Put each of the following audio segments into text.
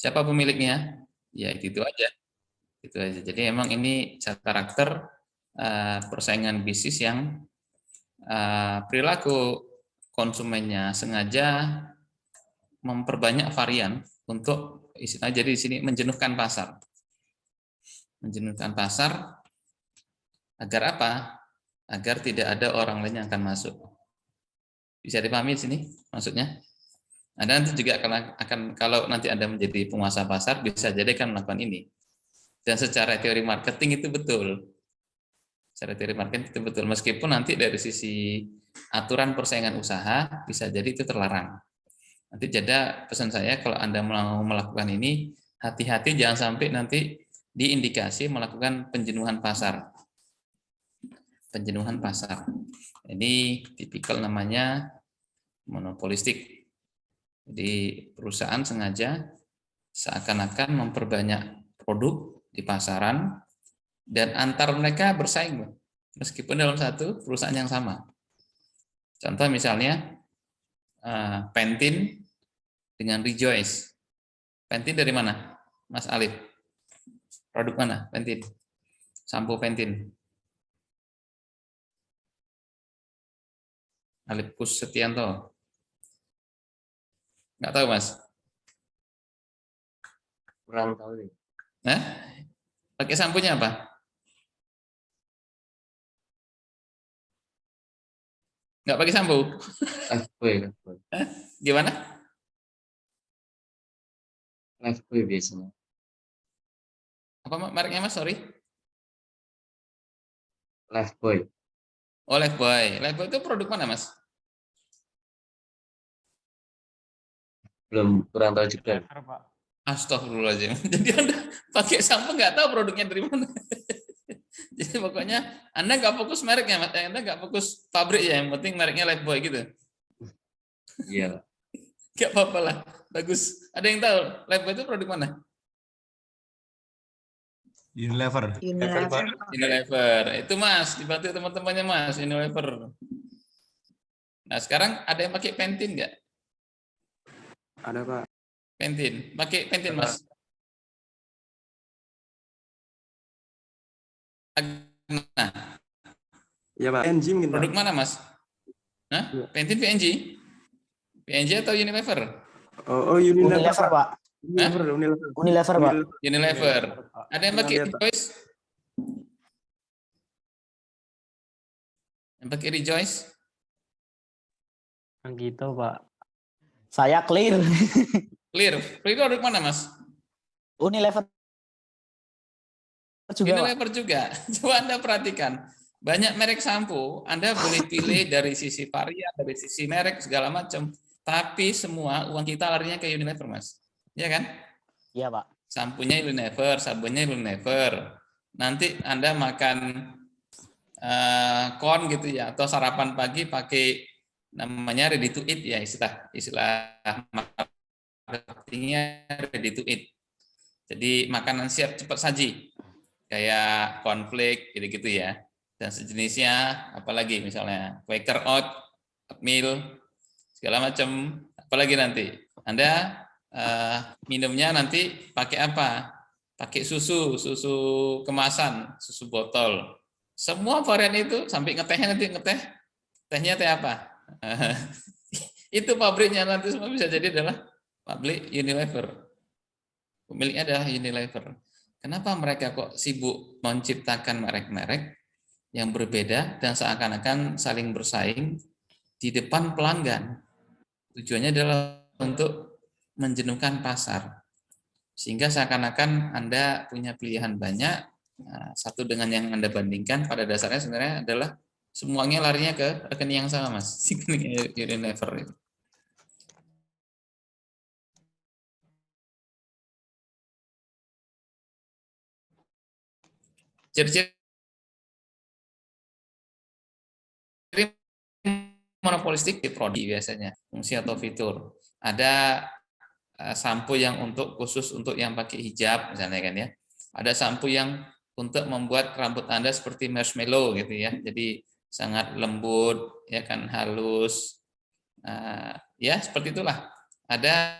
Siapa pemiliknya? Ya itu aja. Itu aja. Jadi emang ini karakter persaingan bisnis yang perilaku konsumennya sengaja memperbanyak varian untuk jadi di sini menjenuhkan pasar. Menjenuhkan pasar agar apa? Agar tidak ada orang lain yang akan masuk. Bisa dipahami di sini maksudnya? Anda nanti juga akan kalau nanti Anda menjadi penguasa pasar bisa jadi kan melakukan ini. Dan secara teori marketing itu betul. Secara teori marketing itu betul. Meskipun nanti dari sisi aturan persaingan usaha bisa jadi itu terlarang. Nanti jeda pesan saya kalau Anda mau melakukan ini, hati-hati jangan sampai nanti diindikasi melakukan penjenuhan pasar. Penjenuhan pasar. Ini tipikal namanya monopolistik. Jadi perusahaan sengaja seakan-akan memperbanyak produk di pasaran dan antar mereka bersaing meskipun dalam satu perusahaan yang sama. Contoh misalnya Pantene dengan Rejoice. Pantene dari mana? Mas Alif. Produk mana? Pantene. Sampo Pantene. Alif Kus Setianto. Nggak tahu, Mas? Kurang tahu nih. Nah, pakai sampunya apa? Nggak pakai sampo? Lifebuoy. Gimana? Lifebuoy biasanya. Apa mereknya, Mas? Sorry. Lifebuoy. Oh, Lifebuoy. Lifebuoy itu produk mana, Mas? Belum, kurang tahu juga. Astagfirullahaladzim. Jadi Anda pakai sampo nggak tahu produknya dari mana. Jadi pokoknya Anda nggak fokus mereknya, Mas. Anda nggak fokus pabrik ya. Yang penting mereknya Lifebuoy gitu. Iya. Nggak apa-apa lah. Bagus. Ada yang tahu Lifebuoy itu produk mana? Unilever. Unilever. Itu Mas, dibantu teman-temannya Mas, Unilever. Nah sekarang ada yang pakai Pantene nggak? Ada Pak. Pantene. Pakai Pantene Mas. Nah, Ya Pak. PNG mungkin Pak. produk mana Mas? Nah, Pantene PNG? PNG atau Unilever? Oh Unilever Pak. Unilever Pak. Unilever. Ada yang pakai Rejoice? Yang pakai Rejoice? Gitu Pak. Saya clear. Clear. Clear produk mana Mas? Unilever juga. Unilever juga. Coba Anda perhatikan. Banyak merek sampo, Anda boleh pilih dari sisi varian, dari sisi merek segala macam. Tapi semua uang kita larinya ke Unilever, Mas. Iya kan? Iya, Pak. Sampunya Unilever, sabunnya Unilever. Nanti Anda makan corn gitu ya, atau sarapan pagi pakai namanya ready to eat ya, istilah marketingnya ready to eat. Jadi makanan siap cepat saji, kayak cornflake gitu-gitu ya, dan sejenisnya, apalagi misalnya Quaker Oat, oatmeal, segala macam. Apalagi nanti Anda minumnya nanti pakai apa? Pakai susu kemasan, susu botol. Semua varian itu sampai ngetehnya nanti tehnya teh apa? Itu pabriknya nanti semua bisa jadi adalah pabrik Unilever. Pemiliknya adalah Unilever. Kenapa mereka kok sibuk menciptakan merek-merek yang berbeda dan seakan-akan saling bersaing di depan pelanggan? Tujuannya adalah untuk menjenuhkan pasar. Sehingga seakan-akan Anda punya pilihan banyak, satu dengan yang Anda bandingkan, pada dasarnya sebenarnya adalah semuanya larinya ke rekening yang sama, Mas. Unilever itu. Ciri-ciri monopolistik di prodi biasanya, fungsi atau fitur. Ada sampo yang khusus untuk yang pakai hijab misalnya kan ya. Ada sampo yang untuk membuat rambut Anda seperti marshmallow gitu ya. Jadi sangat lembut ya kan, halus. Ya seperti itulah. Ada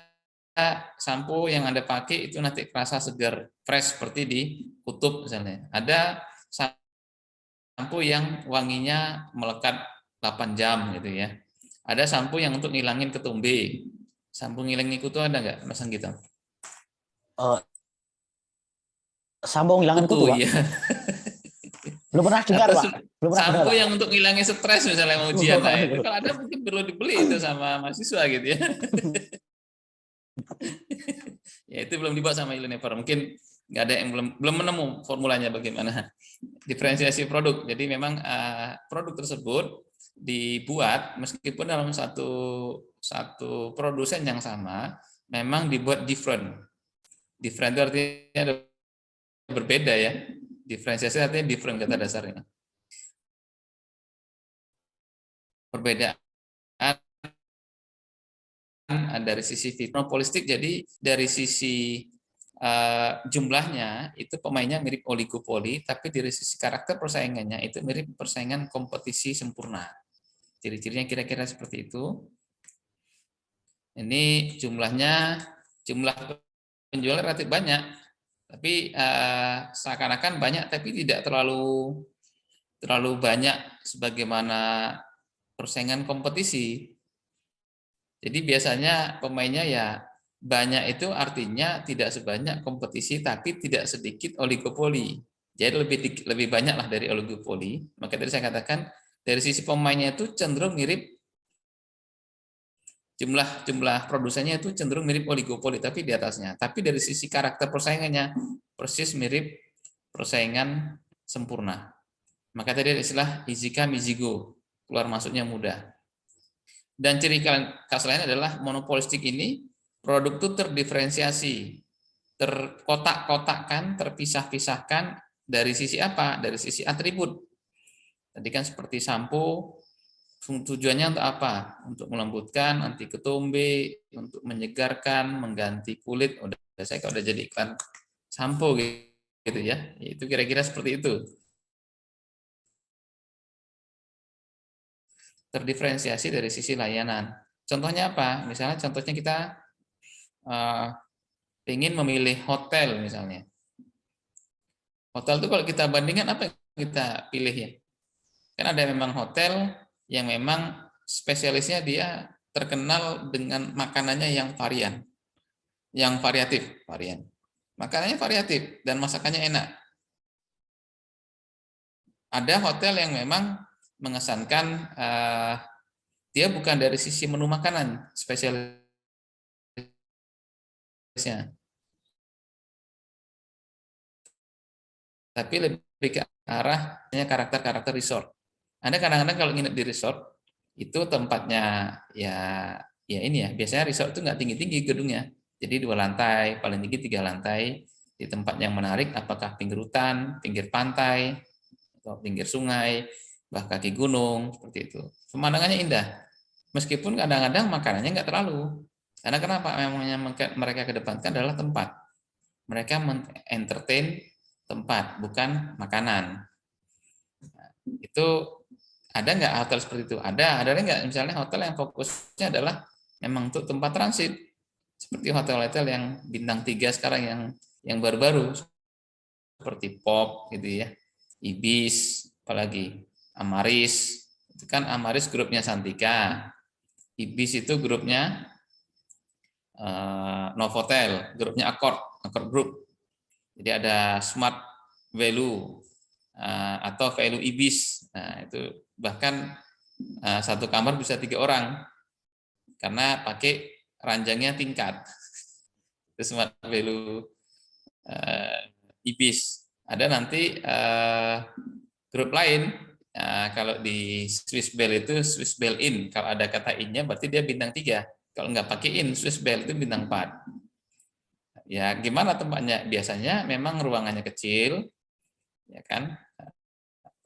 sampo yang Anda pakai itu nanti terasa segar, fresh seperti di kutub misalnya. Ada sampo yang wanginya melekat 8 jam gitu ya. Ada sampo yang untuk ngilangin ketumbe. Sampo ngilangin kutu ada nggak, Mas Anggito? Sampo ngilangin kutu, Pak. Ya. Belum pernah dengar, Atau Pak. Belum pernah dengar, sampo Pak. yang untuk ngilangin stres misalnya mau ujian. Nah, itu kalau ada mungkin perlu dibeli itu sama mahasiswa gitu ya. Ya itu belum dibuat sama Unilever. Mungkin nggak ada yang belum menemu formulanya bagaimana diferensiasi produk. Jadi memang produk tersebut dibuat meskipun dalam satu produsen yang sama, memang dibuat different. Different itu artinya ada berbeda ya. Diferensiasi artinya different kata dasarnya. Perbedaan dari sisi monopolistik, jadi dari sisi jumlahnya itu pemainnya mirip oligopoli, tapi dari sisi karakter persaingannya itu mirip persaingan kompetisi sempurna. Ciri-cirinya kira-kira seperti itu. Ini jumlah penjual relatif banyak, tapi seakan-akan banyak tapi tidak terlalu banyak sebagaimana persaingan kompetisi. Jadi biasanya pemainnya ya banyak, itu artinya tidak sebanyak kompetisi tapi tidak sedikit oligopoli. Jadi lebih banyak lah dari oligopoli. Maka tadi saya katakan dari sisi pemainnya itu cenderung mirip, jumlah produsennya itu cenderung mirip oligopoli tapi di atasnya. Tapi dari sisi karakter persaingannya persis mirip persaingan sempurna. Maka tadi ada istilah easy come easy go, keluar masuknya mudah. Dan ciri khas lain adalah monopolistik ini produk itu terdiferensiasi, terkotak-kotakkan, terpisah-pisahkan dari sisi apa? Dari sisi atribut. Tadi kan seperti sampo, tujuannya untuk apa? Untuk melembutkan, anti ketumbe, untuk menyegarkan, mengganti kulit. Saya kalau udah jadi iklan sampo gitu ya. Itu kira-kira seperti itu. Terdiferensiasi dari sisi layanan. Contohnya apa? Misalnya contohnya kita ingin memilih hotel misalnya. Hotel itu kalau kita bandingkan apa yang kita pilih ya? Kan ada memang hotel yang memang spesialisnya dia terkenal dengan makanannya yang variatif. Makanannya variatif dan masakannya enak. Ada hotel yang memang mengesankan dia bukan dari sisi menu makanan spesialisnya, tapi lebih ke arahnya karakter resort. Anda kadang-kadang kalau nginep di resort itu tempatnya ya ini ya, biasanya resort itu nggak tinggi-tinggi gedungnya, jadi 2 lantai, paling tinggi 3 lantai, di tempat yang menarik, apakah pinggir hutan, pinggir pantai, atau pinggir sungai, bahkan kaki gunung, seperti itu. Pemandangannya indah, meskipun kadang-kadang makanannya nggak terlalu. Karena kenapa? Memangnya mereka kedepankan adalah tempat. Mereka entertain tempat, bukan makanan. Itu ada nggak hotel seperti itu? Ada nggak? Misalnya hotel yang fokusnya adalah memang untuk tempat transit, seperti hotel-hotel yang bintang 3 sekarang yang baru-baru, seperti Pop gitu ya, Ibis, apalagi Amaris. Itu kan Amaris grupnya Santika, Ibis itu grupnya Novotel, grupnya Accord Group. Jadi ada Smart Value atau Value Ibis. Nah, itu bahkan satu kamar bisa 3 orang karena pakai ranjangnya tingkat. Itu Smart Value Ibis. Ada nanti grup lain, kalau di Swiss Bell itu Swiss Bell In. Kalau ada kata in-nya berarti dia bintang 3. Kalau nggak pakai in, Swiss Bell itu bintang 4. Ya, gimana tempatnya? Biasanya memang ruangannya kecil, ya kan?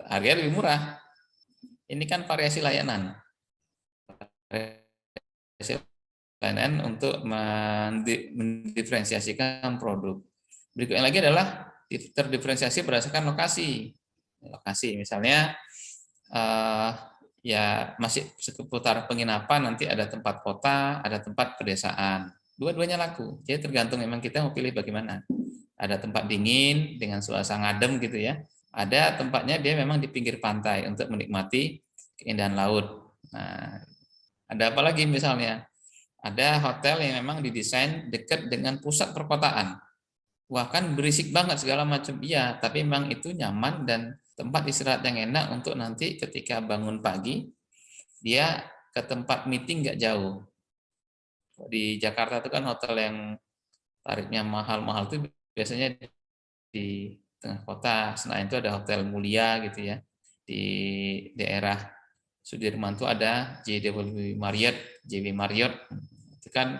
Harganya lebih murah. Ini kan variasi layanan. Variasi layanan untuk mendiferensiasikan produk. Berikutnya lagi adalah terdiferensiasi berdasarkan lokasi. Lokasi misalnya ya masih seputar penginapan, nanti ada tempat kota, ada tempat pedesaan. dua-duanya laku. Jadi tergantung memang kita mau pilih bagaimana. Ada tempat dingin dengan suasana adem gitu ya. Ada tempatnya dia memang di pinggir pantai untuk menikmati keindahan laut. Nah, ada apa lagi misalnya? Ada hotel yang memang didesain dekat dengan pusat perkotaan. Wah kan berisik banget segala macam. Iya, tapi memang itu nyaman dan tempat istirahat yang enak untuk nanti ketika bangun pagi, dia ke tempat meeting nggak jauh. Di Jakarta itu kan hotel yang tarifnya mahal-mahal itu biasanya di tengah kota. Senayan itu ada Hotel Mulia gitu ya. Di daerah Sudirman itu ada JW Marriott, JW Marriott. Itu kan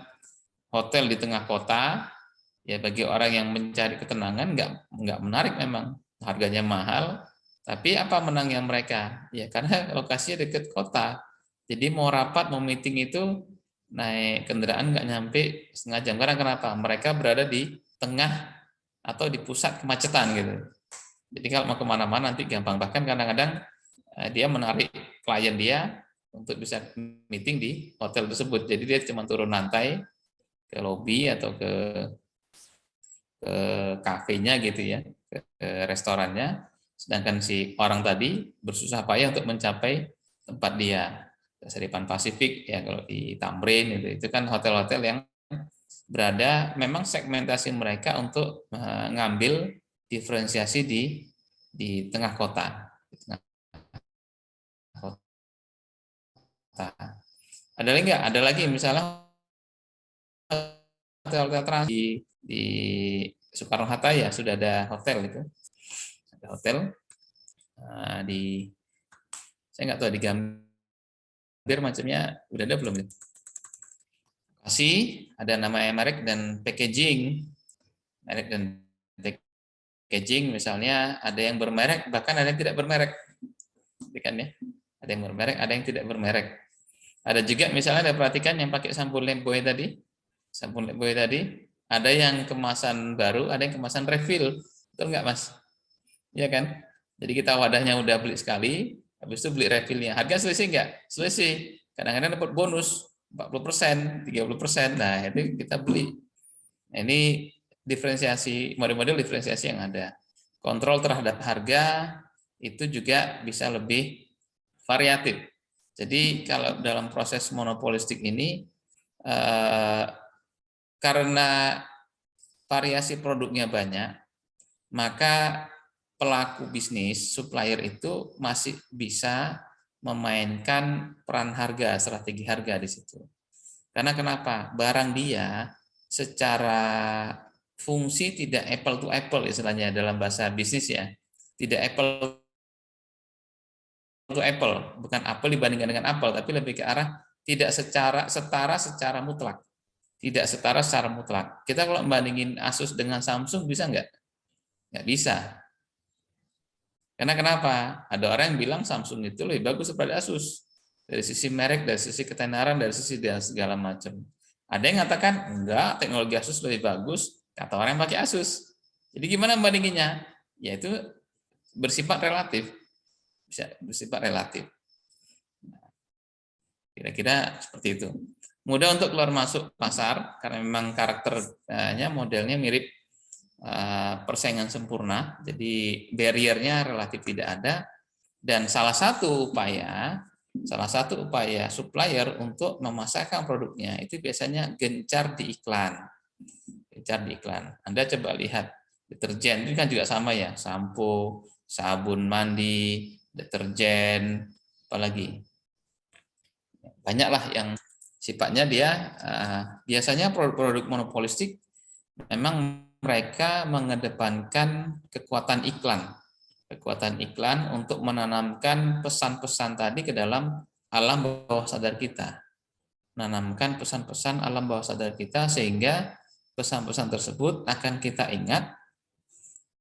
hotel di tengah kota. Ya bagi orang yang mencari ketenangan nggak menarik memang. Harganya mahal. Tapi apa menangnya mereka? Ya karena lokasinya dekat kota. Jadi mau rapat, mau meeting itu naik kendaraan nggak nyampe setengah jam. Karena kenapa? Mereka berada di tengah atau di pusat kemacetan gitu. Jadi kalau mau kemana-mana nanti gampang. Bahkan kadang-kadang dia menarik klien dia untuk bisa meeting di hotel tersebut. Jadi dia cuma turun lantai ke lobi atau ke kafenya gitu ya, ke restorannya. Sedangkan si orang tadi bersusah payah untuk mencapai tempat dia. Seripan Pasifik ya kalau di Tamrin itu kan hotel-hotel yang berada memang segmentasi mereka untuk mengambil diferensiasi di tengah kota. Ada lagi nggak? Ada lagi misalnya hotel-hotel trans di Soekarno Hatta ya sudah ada hotel itu. Ada hotel di saya nggak tahu di Gambir macamnya udah ada belum ya? Ada namanya merek dan packaging. Merek dan packaging misalnya ada yang bermerek bahkan ada yang tidak bermerek. Kan ya? Ada yang bermerek, ada yang tidak bermerek. Ada juga misalnya ada perhatikan yang pakai sabun Lifebuoy tadi. Sabun Lifebuoy tadi ada yang kemasan baru, ada yang kemasan refill. Betul nggak, Mas? Iya kan? Jadi kita wadahnya udah beli sekali, habis itu beli refillnya. Harga selisih nggak? Selisih. Kadang-kadang dapat bonus 40%, 30%. Nah, itu kita beli. Nah, ini diferensiasi, model-model diferensiasi yang ada. Kontrol terhadap harga itu juga bisa lebih variatif. Jadi kalau dalam proses monopolistik ini, karena variasi produknya banyak, maka pelaku bisnis, supplier itu masih bisa memainkan peran harga, strategi harga di situ. Karena kenapa? Barang dia secara fungsi tidak apple to apple istilahnya dalam bahasa bisnis ya. Tidak apple to apple, bukan apple dibandingkan dengan apple, tapi lebih ke arah tidak setara secara mutlak. Tidak setara secara mutlak. Kita kalau membandingin Asus dengan Samsung bisa nggak? Nggak bisa. Karena kenapa? Ada orang yang bilang Samsung itu lebih bagus daripada Asus. Dari sisi merek, dari sisi ketenaran, dari sisi segala macam. Ada yang mengatakan, enggak, teknologi Asus lebih bagus, kata orang yang pakai Asus. Jadi gimana membandinginya? Yaitu bersifat relatif. Bisa bersifat relatif. Kira-kira seperti itu. Mudah untuk keluar masuk pasar, karena memang karakternya, modelnya mirip persaingan sempurna, jadi barriernya relatif tidak ada, dan salah satu upaya supplier untuk memasarkan produknya itu biasanya gencar di iklan. Gencar di iklan. Anda coba lihat deterjen itu kan juga sama ya, sampo, sabun mandi, deterjen, apalagi banyaklah yang sifatnya dia biasanya produk-produk monopolistik memang mereka mengedepankan kekuatan iklan untuk menanamkan pesan-pesan tadi ke dalam alam bawah sadar kita. Menanamkan pesan-pesan alam bawah sadar kita sehingga pesan-pesan tersebut akan kita ingat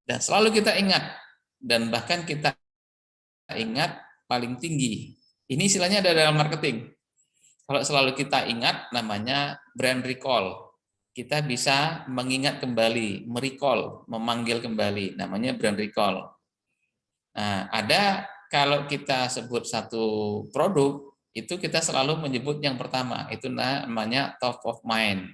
dan selalu kita ingat dan bahkan kita ingat paling tinggi. Ini istilahnya ada dalam marketing. Kalau selalu kita ingat namanya brand recall. Kita bisa mengingat kembali, merecall, memanggil kembali, namanya brand recall. Nah, ada kalau kita sebut satu produk, itu kita selalu menyebut yang pertama, itu namanya top of mind.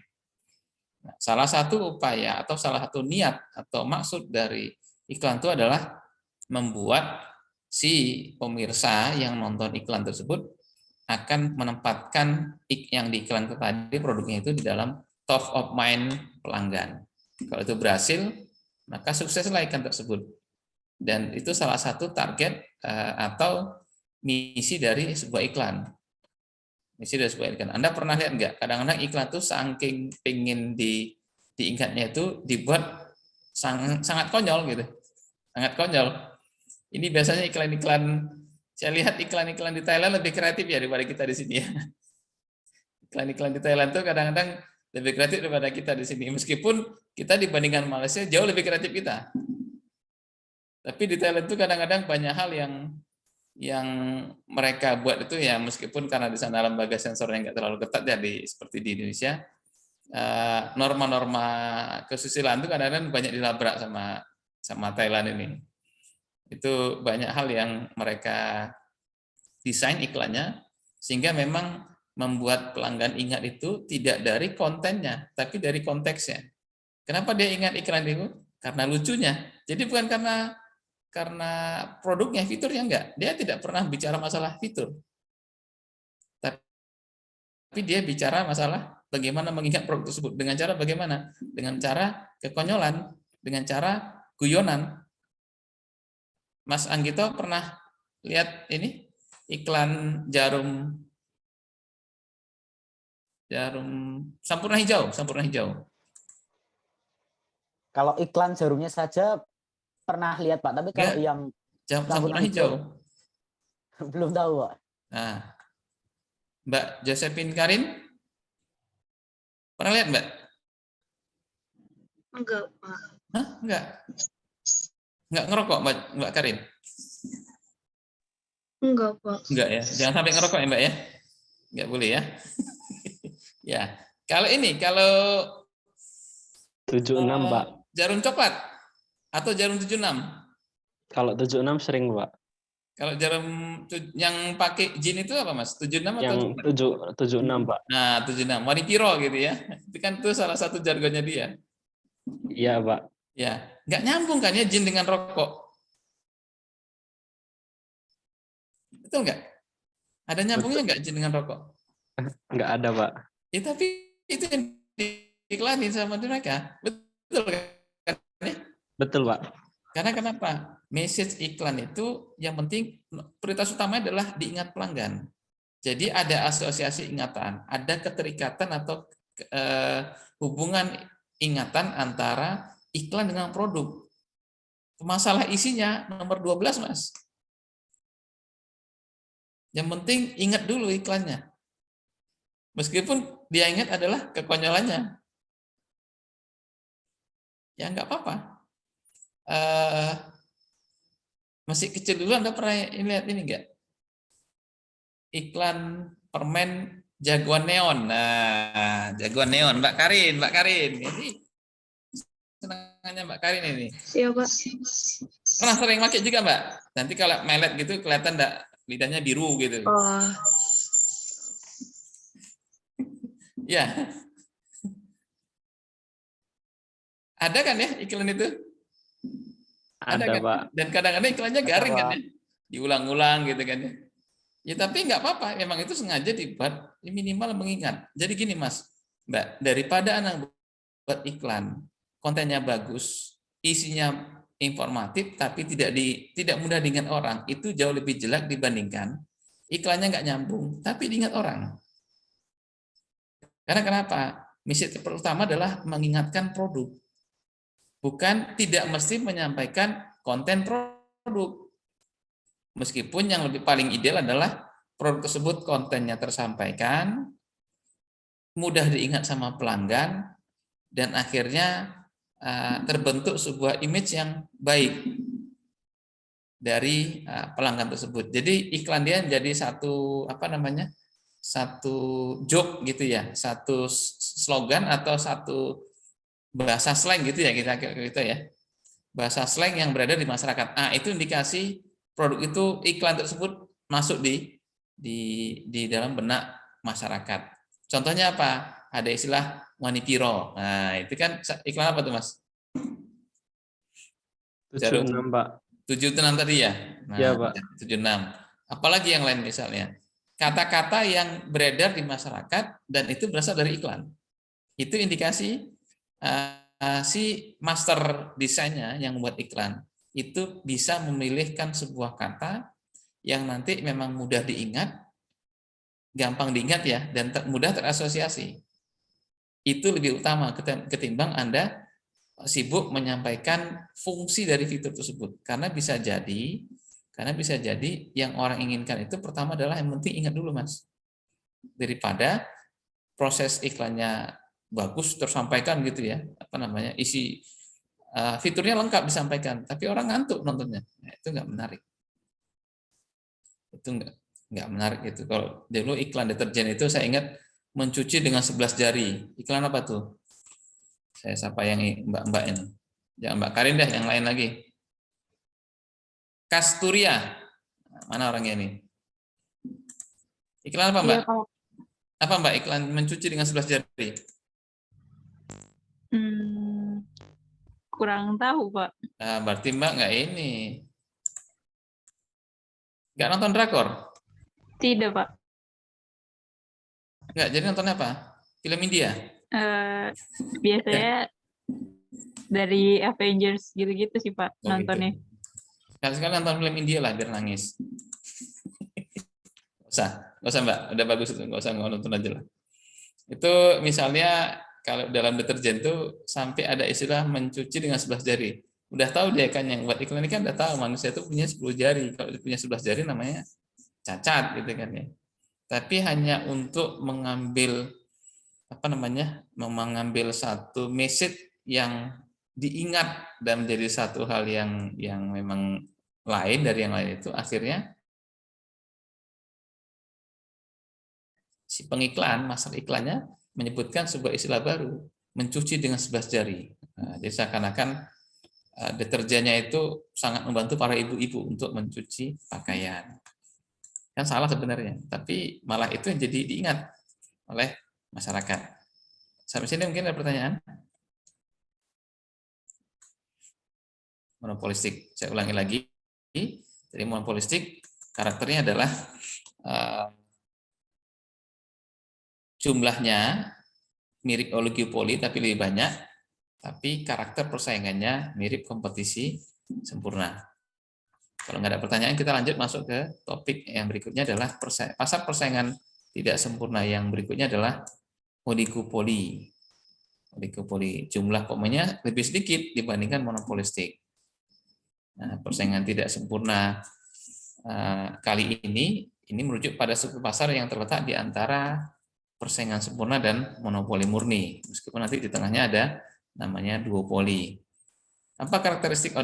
Nah, salah satu upaya atau salah satu niat atau maksud dari iklan itu adalah membuat si pemirsa yang nonton iklan tersebut akan menempatkan yang di iklan tadi produknya itu di dalam top of mind pelanggan. Kalau itu berhasil, maka sukseslah iklan tersebut. Dan itu salah satu target atau misi dari sebuah iklan. Misi dari sebuah iklan. Anda pernah lihat nggak? Kadang-kadang iklan itu saking pengen diingatnya itu dibuat sangat konyol gitu. Sangat konyol. Ini biasanya iklan-iklan, saya lihat iklan-iklan di Thailand lebih kreatif ya daripada kita di sini ya. Iklan-iklan di Thailand itu kadang-kadang lebih kreatif daripada kita di sini. Meskipun kita dibandingkan Malaysia jauh lebih kreatif kita. Tapi di Thailand itu kadang-kadang banyak hal yang mereka buat itu ya, meskipun karena di sana lembaga sensornya nggak terlalu ketat ya seperti di Indonesia, norma-norma kesusilaan itu kadang-kadang banyak dilabrak sama Thailand ini. Itu banyak hal yang mereka desain iklannya sehingga memang membuat pelanggan ingat itu tidak dari kontennya, tapi dari konteksnya. Kenapa dia ingat iklan itu? Karena lucunya. Jadi bukan karena produknya, fiturnya enggak. Dia tidak pernah bicara masalah fitur. Tapi dia bicara masalah bagaimana mengingat produk tersebut. Dengan cara bagaimana? Dengan cara kekonyolan, dengan cara guyonan. Mas Anggito pernah lihat ini iklan jarum Sampurna Hijau. Kalau iklan jarumnya saja pernah lihat Pak, tapi kalau yang Sampurna Hijau belum tahu Pak. Nah, Mbak Josephine Karin pernah lihat Mbak? Enggak, Pak. Hah? Enggak ngerokok Mbak Karin? Enggak, Pak. Enggak ya, jangan sampai ngerokok ya Mbak ya. Enggak boleh ya. Ya, kalau 76 Pak. Jarum coklat atau jarum 76? Kalau 76 sering Pak. Kalau jarum yang pakai jin itu apa Mas? 76 atau Yang 76 Pak. Nah, 76. Wani Piro gitu ya. Itu kan itu salah satu jargonnya dia. Iya Pak. Ya, nggak nyambung kan ya jin dengan rokok. Betul nggak? Ada nyambungnya nggak jin dengan rokok? Nggak ada Pak. Ya, tapi itu yang diiklanin sama mereka. Betul kan? Betul Pak. Karena kenapa? Message iklan itu yang penting prioritas utamanya adalah diingat pelanggan. Jadi ada asosiasi ingatan, ada keterikatan atau hubungan ingatan antara iklan dengan produk. Masalah isinya nomor 12 Mas. Yang penting ingat dulu iklannya. Meskipun dia ingat adalah kekonyolannya. Ya nggak apa-apa. Masih kecil dulu Anda pernah lihat ini enggak? Iklan permen jagoan neon. Nah, jagoan neon Mbak Karin. Ini senangannya Mbak Karin ini. Iya, Pak. Pernah sering pakai juga Mbak? Nanti kalau melet gitu kelihatan enggak lidahnya biru gitu. Oh, Ya. Ada kan ya iklan itu? Ada kan? Pak. Dan kadang-kadang iklannya garing kan ya? Diulang-ulang gitu kan ya. Ya tapi nggak apa-apa, memang itu sengaja dibuat minimal mengingat. Jadi gini Mas, Mbak, daripada Anda buat iklan, kontennya bagus, isinya informatif tapi tidak mudah diingat orang, itu jauh lebih jelek dibandingkan iklannya nggak nyambung tapi diingat orang. Karena kenapa? Misi pertama adalah mengingatkan produk. Bukan tidak mesti menyampaikan konten produk. Meskipun yang lebih paling ideal adalah produk tersebut kontennya tersampaikan, mudah diingat sama pelanggan, dan akhirnya terbentuk sebuah image yang baik dari pelanggan tersebut. Jadi iklan dia jadi satu satu joke gitu ya, satu slogan atau satu bahasa slang gitu ya kita ya, bahasa slang yang berada di masyarakat. Itu indikasi produk itu iklan tersebut masuk di dalam benak masyarakat. Contohnya apa? ada istilah Wanipiro. Nah, itu kan iklan apa tuh, Mas? 76 Pak. 76 tadi ya? Nah, Iya, Pak. 76. Apalagi yang lain misalnya. Kata-kata yang beredar di masyarakat dan itu berasal dari iklan. Itu indikasi si master desainnya yang membuat iklan itu bisa memilihkan sebuah kata yang nanti memang mudah diingat, gampang diingat ya, dan mudah terasosiasi. Itu lebih utama ketimbang Anda sibuk menyampaikan fungsi dari fitur tersebut. Karena bisa jadi yang orang inginkan itu pertama adalah yang penting ingat dulu, Mas. Daripada proses iklannya bagus tersampaikan gitu ya, isi fiturnya lengkap disampaikan, tapi orang ngantuk nontonnya. Nah, itu nggak menarik. Itu nggak menarik itu. Kalau dulu iklan deterjen itu saya ingat mencuci dengan 11 jari. Iklan apa tuh? Saya sapa yang mbak-mbak ini. Jangan Mbak Karin deh, yang lain lagi. Kasturia. Mana orangnya ini? Iklan apa, Mbak? Iya, Pak. Apa, Mbak, iklan mencuci dengan 11 jari? Kurang tahu, Pak. Nah, berarti Mbak nggak ini. Nggak nonton drakor? Tidak, Pak. Nggak, jadi nonton apa? Film India? Biasanya dari Avengers gitu-gitu sih, Pak, Oh, nontonnya. gitu. Sekali nonton film India lah biar nangis. Nggak usah Mbak, udah bagus itu, nggak usah nonton aja lah. Itu misalnya kalau dalam deterjen tuh sampai ada istilah mencuci dengan 11 jari. Udah tahu dia kan yang buat iklan ini kan udah tahu manusia itu punya 10 jari. Kalau punya 11 jari namanya cacat gitu kan ya. Tapi hanya untuk mengambil mengambil satu message yang diingat dan menjadi satu hal yang memang lain dari yang lain itu, akhirnya si pengiklan, master iklannya menyebutkan sebuah istilah baru, mencuci dengan 11 jari. Nah, jadi seakan-akan deterjennya itu sangat membantu para ibu-ibu untuk mencuci pakaian. Kan salah sebenarnya, tapi malah itu yang jadi diingat oleh masyarakat. Sampai sini mungkin ada pertanyaan? Monopolistik, saya ulangi lagi. Jadi monopolistik karakternya adalah jumlahnya mirip oligopoli tapi lebih banyak, tapi karakter persaingannya mirip kompetisi sempurna. Kalau nggak ada pertanyaan, kita lanjut masuk ke topik yang berikutnya adalah pasar persaingan tidak sempurna. Yang berikutnya adalah oligopoli. Oligopoli, jumlah pemainnya lebih sedikit dibandingkan monopolistik. Nah, persaingan tidak sempurna kali ini merujuk pada suku pasar yang terletak di antara persaingan sempurna dan monopoli murni. Meskipun nanti di tengahnya ada namanya duopoli. Apa karakteristik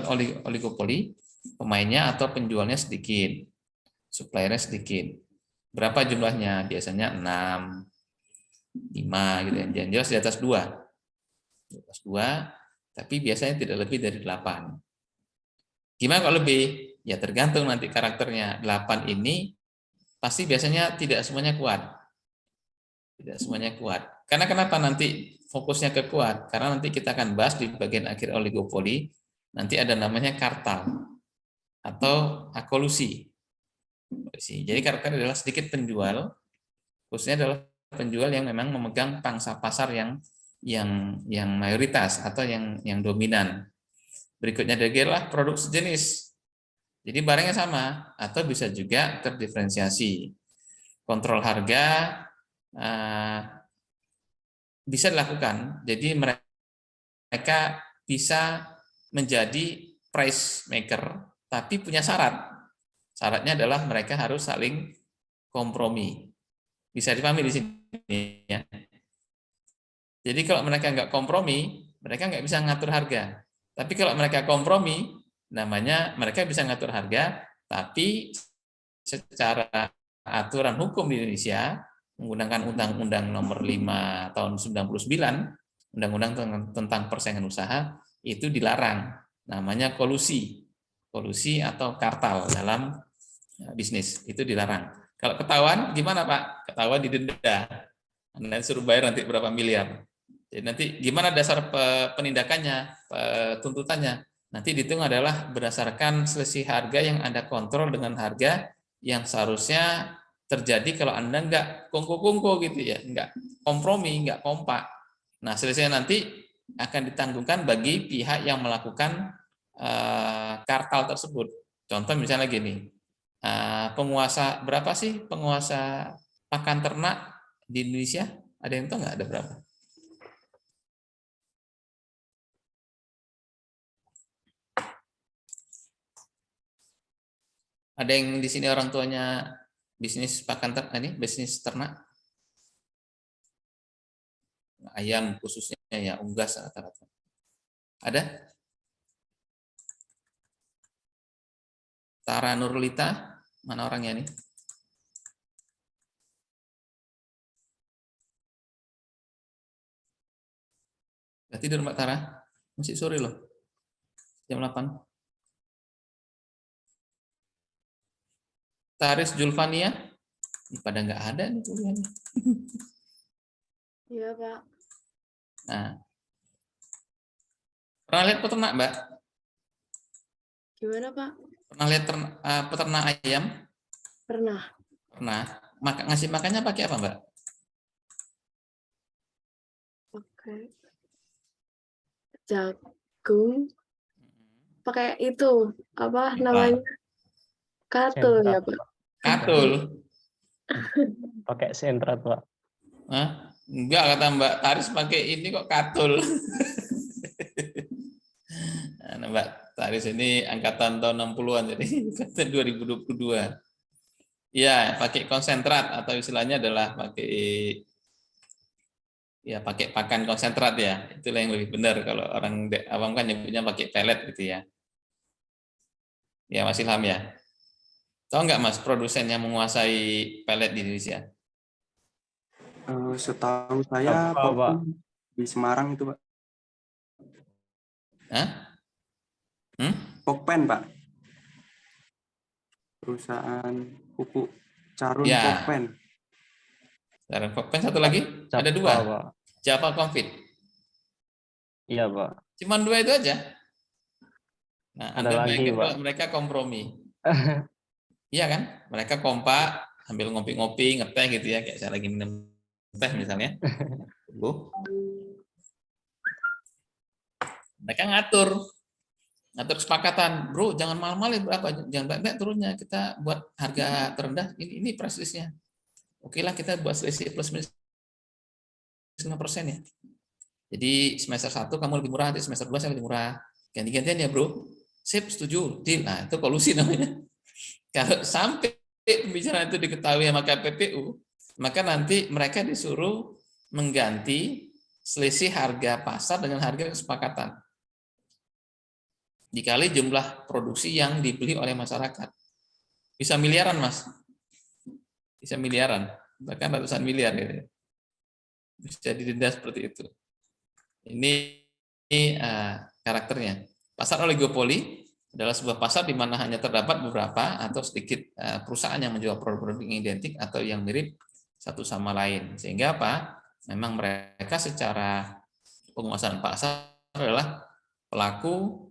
oligopoli? Pemainnya atau penjualnya sedikit, suppliernya sedikit. Berapa jumlahnya? Biasanya 6, 5 gitu ya. Yang jelas di atas 2. Di atas 2, tapi biasanya tidak lebih dari 8. Gimana kalau lebih? Ya tergantung nanti karakternya. 8 ini pasti biasanya tidak semuanya kuat. Tidak semuanya kuat. Karena kenapa nanti fokusnya ke kuat? Karena nanti kita akan bahas di bagian akhir oligopoli, nanti ada namanya kartal atau akolusi. Jadi karakter adalah sedikit penjual, khususnya adalah penjual yang memang memegang pangsa pasar yang mayoritas atau yang dominan. Berikutnya adalah produk sejenis. Jadi barangnya sama atau bisa juga terdiferensiasi. Kontrol harga bisa dilakukan. Jadi mereka bisa menjadi price maker, tapi punya syarat. Syaratnya adalah mereka harus saling kompromi. Bisa dipahami di sini ya. Jadi kalau mereka nggak kompromi, mereka nggak bisa ngatur harga. Tapi kalau mereka kompromi, namanya mereka bisa ngatur harga, tapi secara aturan hukum di Indonesia, menggunakan Undang-Undang Nomor 5 Tahun 99, Undang-Undang tentang Persaingan Usaha, itu dilarang. Namanya kolusi atau kartal dalam bisnis, itu dilarang. Kalau ketahuan gimana Pak? Ketahuan didenda. Anda suruh bayar nanti berapa miliar. Jadi nanti gimana dasar penindakannya, tuntutannya? Nanti dihitung adalah berdasarkan selisih harga yang Anda kontrol dengan harga yang seharusnya terjadi kalau Anda nggak kongko-kongko gitu ya, nggak kompromi, nggak kompak. Nah, selisihnya nanti akan ditanggungkan bagi pihak yang melakukan kartel tersebut. Contoh misalnya gini, penguasa berapa sih penguasa pakan ternak di Indonesia? Ada yang tahu nggak ada berapa? Ada yang di sini orang tuanya bisnis pakan ternak ini, bisnis ternak? Ayam khususnya ya, unggas rata-rata. Ada? Tara Nurlita, mana orangnya nih? Udah tidur Mbak Tara? Masih sore loh. Jam 8. Taris Julfania? Pada nggak ada nih kuliahnya. Iya, Pak. Nah. Pernah lihat peternak, Mbak? Gimana, Pak? Pernah lihat peternak ayam? Pernah. Pernah. Ngasih makannya pakai apa, Mbak? Pakai jagung. Pakai itu, apa namanya? Katul ya, Pak. Katul. Pakai sentrat, Pak. Hah? Enggak, kata Mbak Taris pakai ini kok katul. Nah, Mbak Taris ini angkatan tahun 60-an, jadi angkatan 2022. Ya, pakai konsentrat atau istilahnya adalah pakai pakan konsentrat ya. Itulah yang lebih benar kalau orang awam kan nyebutnya pakai pelet gitu ya. Ya, Mas Ilham ya. Tahu nggak Mas produsen yang menguasai pelet di Indonesia? Setahu saya Apa, Pak? di Semarang itu, Pak. Hah? Pokpen, Pak. Perusahaan pupuk Carun Ya. Pokpen. Sekarang Pokpen satu lagi? Ada Java, dua. Pak. Java Confit. Iya, Pak. Cuman dua itu aja. Nah, Ada Anda lagi, bayangin Pak. kalau mereka kompromi. Iya kan? Mereka kompak, sambil ngopi-ngopi, ngeteh gitu ya, kayak saya lagi minum teh misalnya. Mereka ngatur kesepakatan, bro, jangan mahal-mahal ya, berapa, jangan banyak turunnya, kita buat harga terendah, ini price list-nya. Oke lah, kita buat selisih plus minus 5% ya. Jadi semester 1 kamu lebih murah, nanti semester 2 saya lebih murah. Ganti-gantian ya bro. Sip, setuju, deal. Nah, itu kolusi namanya. Kalau sampai pembicaraan itu diketahui sama KPPU, maka nanti mereka disuruh mengganti selisih harga pasar dengan harga kesepakatan. Dikali jumlah produksi yang dibeli oleh masyarakat. Bisa miliaran, Mas. Bisa miliaran. Bahkan ratusan miliar. Gitu. Bisa didenda seperti itu. Ini karakternya. Pasar oligopoli adalah sebuah pasar di mana hanya terdapat beberapa atau sedikit perusahaan yang menjual produk-produk yang identik atau yang mirip satu sama lain. Sehingga apa? Memang mereka secara penguasaan pasar adalah pelaku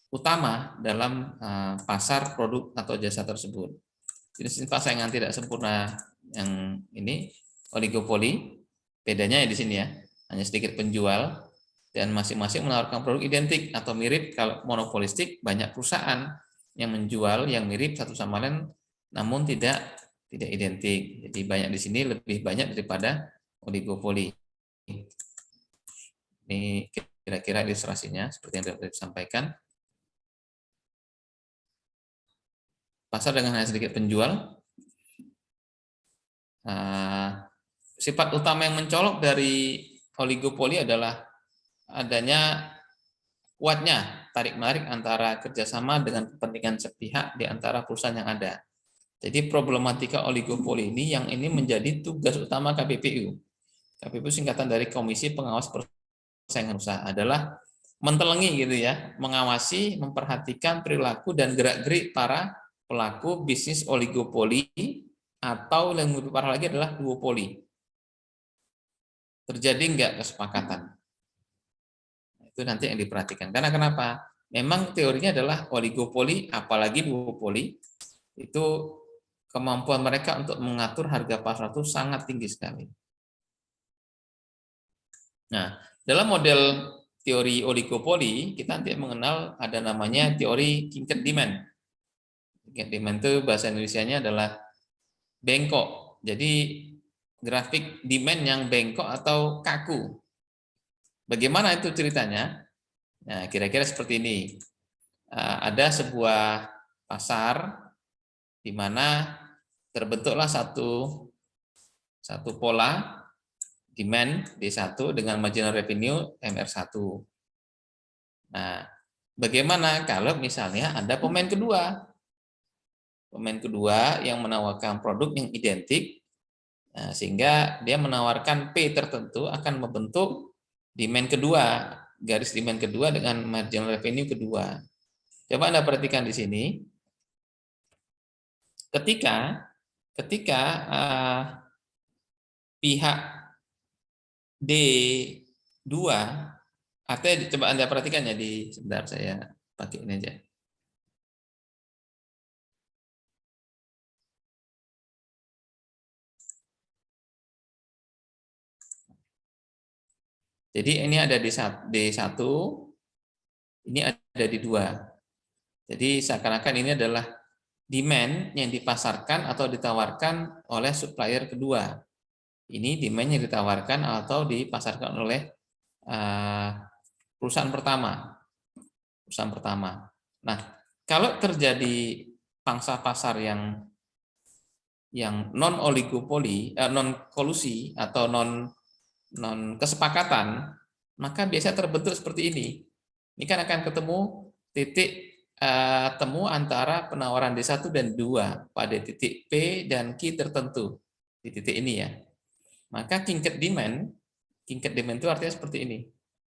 utama dalam pasar produk atau jasa tersebut. Jenis persaingan tidak sempurna yang ini oligopoli, bedanya ya di sini ya, hanya sedikit penjual dan masing-masing menawarkan produk identik atau mirip. Kalau monopolistik banyak perusahaan yang menjual yang mirip satu sama lain namun tidak identik. Jadi banyak di sini lebih banyak daripada oligopoli. Ini kira-kira ilustrasinya seperti yang sudah disampaikan. Pasar dengan hanya sedikit penjual. Sifat utama yang mencolok dari oligopoli adalah adanya kuatnya tarik-menarik antara kerjasama dengan kepentingan sepihak di antara perusahaan yang ada. Jadi problematika oligopoli ini menjadi tugas utama KPPU. KPPU singkatan dari Komisi Pengawas Persaingan Usaha adalah mentelengi gitu ya, mengawasi, memperhatikan perilaku dan gerak-gerik para pelaku bisnis oligopoli atau yang lebih parah lagi adalah duopoli. terjadi nggak kesepakatan. Itu nanti yang diperhatikan. Karena kenapa? Memang teorinya adalah oligopoli, apalagi duopoli, itu kemampuan mereka untuk mengatur harga pasar itu sangat tinggi sekali. Nah, dalam model teori oligopoli, kita nanti mengenal ada namanya teori tingkat demand. Tingkat demand itu bahasa Indonesianya adalah bengkok. Jadi grafik demand yang bengkok atau kaku. Bagaimana itu ceritanya? Nah, kira-kira seperti ini. Ada sebuah pasar di mana terbentuklah satu pola demand D1 dengan marginal revenue MR1. Nah, bagaimana kalau misalnya ada pemain kedua? Pemain kedua yang menawarkan produk yang identik, nah, sehingga dia menawarkan P tertentu akan membentuk demand kedua, garis demand kedua dengan marginal revenue kedua. Coba Anda perhatikan di sini. Ketika pihak D2, artinya coba Anda perhatikan ya sebentar saya pakai ini aja. Jadi ini ada di D1, ini ada di 2. Jadi seakan-akan ini adalah demand yang dipasarkan atau ditawarkan oleh supplier kedua. Ini demand yang ditawarkan atau dipasarkan oleh perusahaan pertama. Nah, kalau terjadi pangsa pasar yang non oligopoli, non kolusi atau non kesepakatan, maka biasa terbentuk seperti ini. Ini kan akan ketemu titik temu antara penawaran D1 dan 2 pada titik P dan Q tertentu di titik ini ya. Maka tingkat demand itu artinya seperti ini.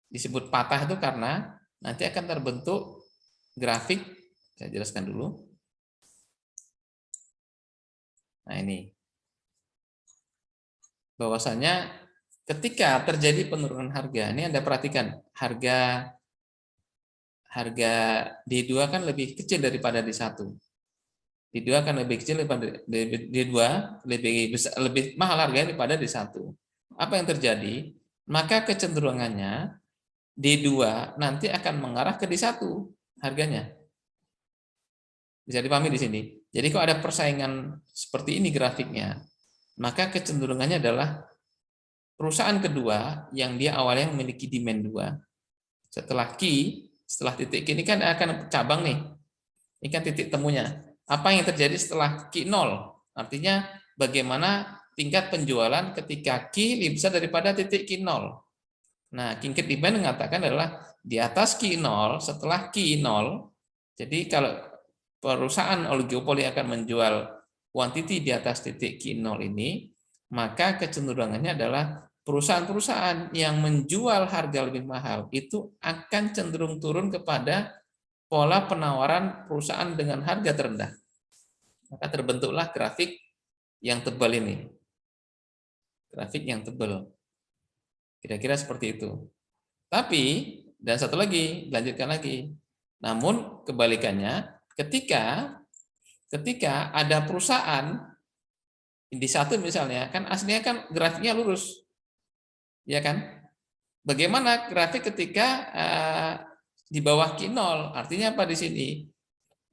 Disebut patah itu karena nanti akan terbentuk grafik, saya jelaskan dulu. Nah, ini. Bahwasanya ketika terjadi penurunan harga, ini Anda perhatikan, harga D2 kan lebih kecil daripada D1. D2 kan lebih kecil daripada D2, lebih mahal harganya daripada D1. Apa yang terjadi? Maka kecenderungannya D2 nanti akan mengarah ke D1 harganya. Bisa dipahami di sini. Jadi kalau ada persaingan seperti ini grafiknya, maka kecenderungannya adalah perusahaan kedua yang dia awalnya memiliki demand 2. Setelah titik Q ini kan akan cabang nih. Ini kan titik temunya. Apa yang terjadi setelah Q 0? Artinya bagaimana tingkat penjualan ketika Q lebih besar daripada titik Q 0. Nah, tingkat demand mengatakan adalah di atas Q 0, setelah Q 0. Jadi kalau perusahaan oligopoli akan menjual quantity di atas titik Q 0 ini, maka kecenderungannya adalah perusahaan-perusahaan yang menjual harga lebih mahal itu akan cenderung turun kepada pola penawaran perusahaan dengan harga terendah. Maka terbentuklah grafik yang tebal ini. Grafik yang tebal. Kira-kira seperti itu. Tapi, dan satu lagi, lanjutkan lagi. Namun kebalikannya, ketika ada perusahaan di satu misalnya, kan aslinya kan grafiknya lurus. Ya kan? Bagaimana grafik ketika di bawah Q0? Artinya apa di sini?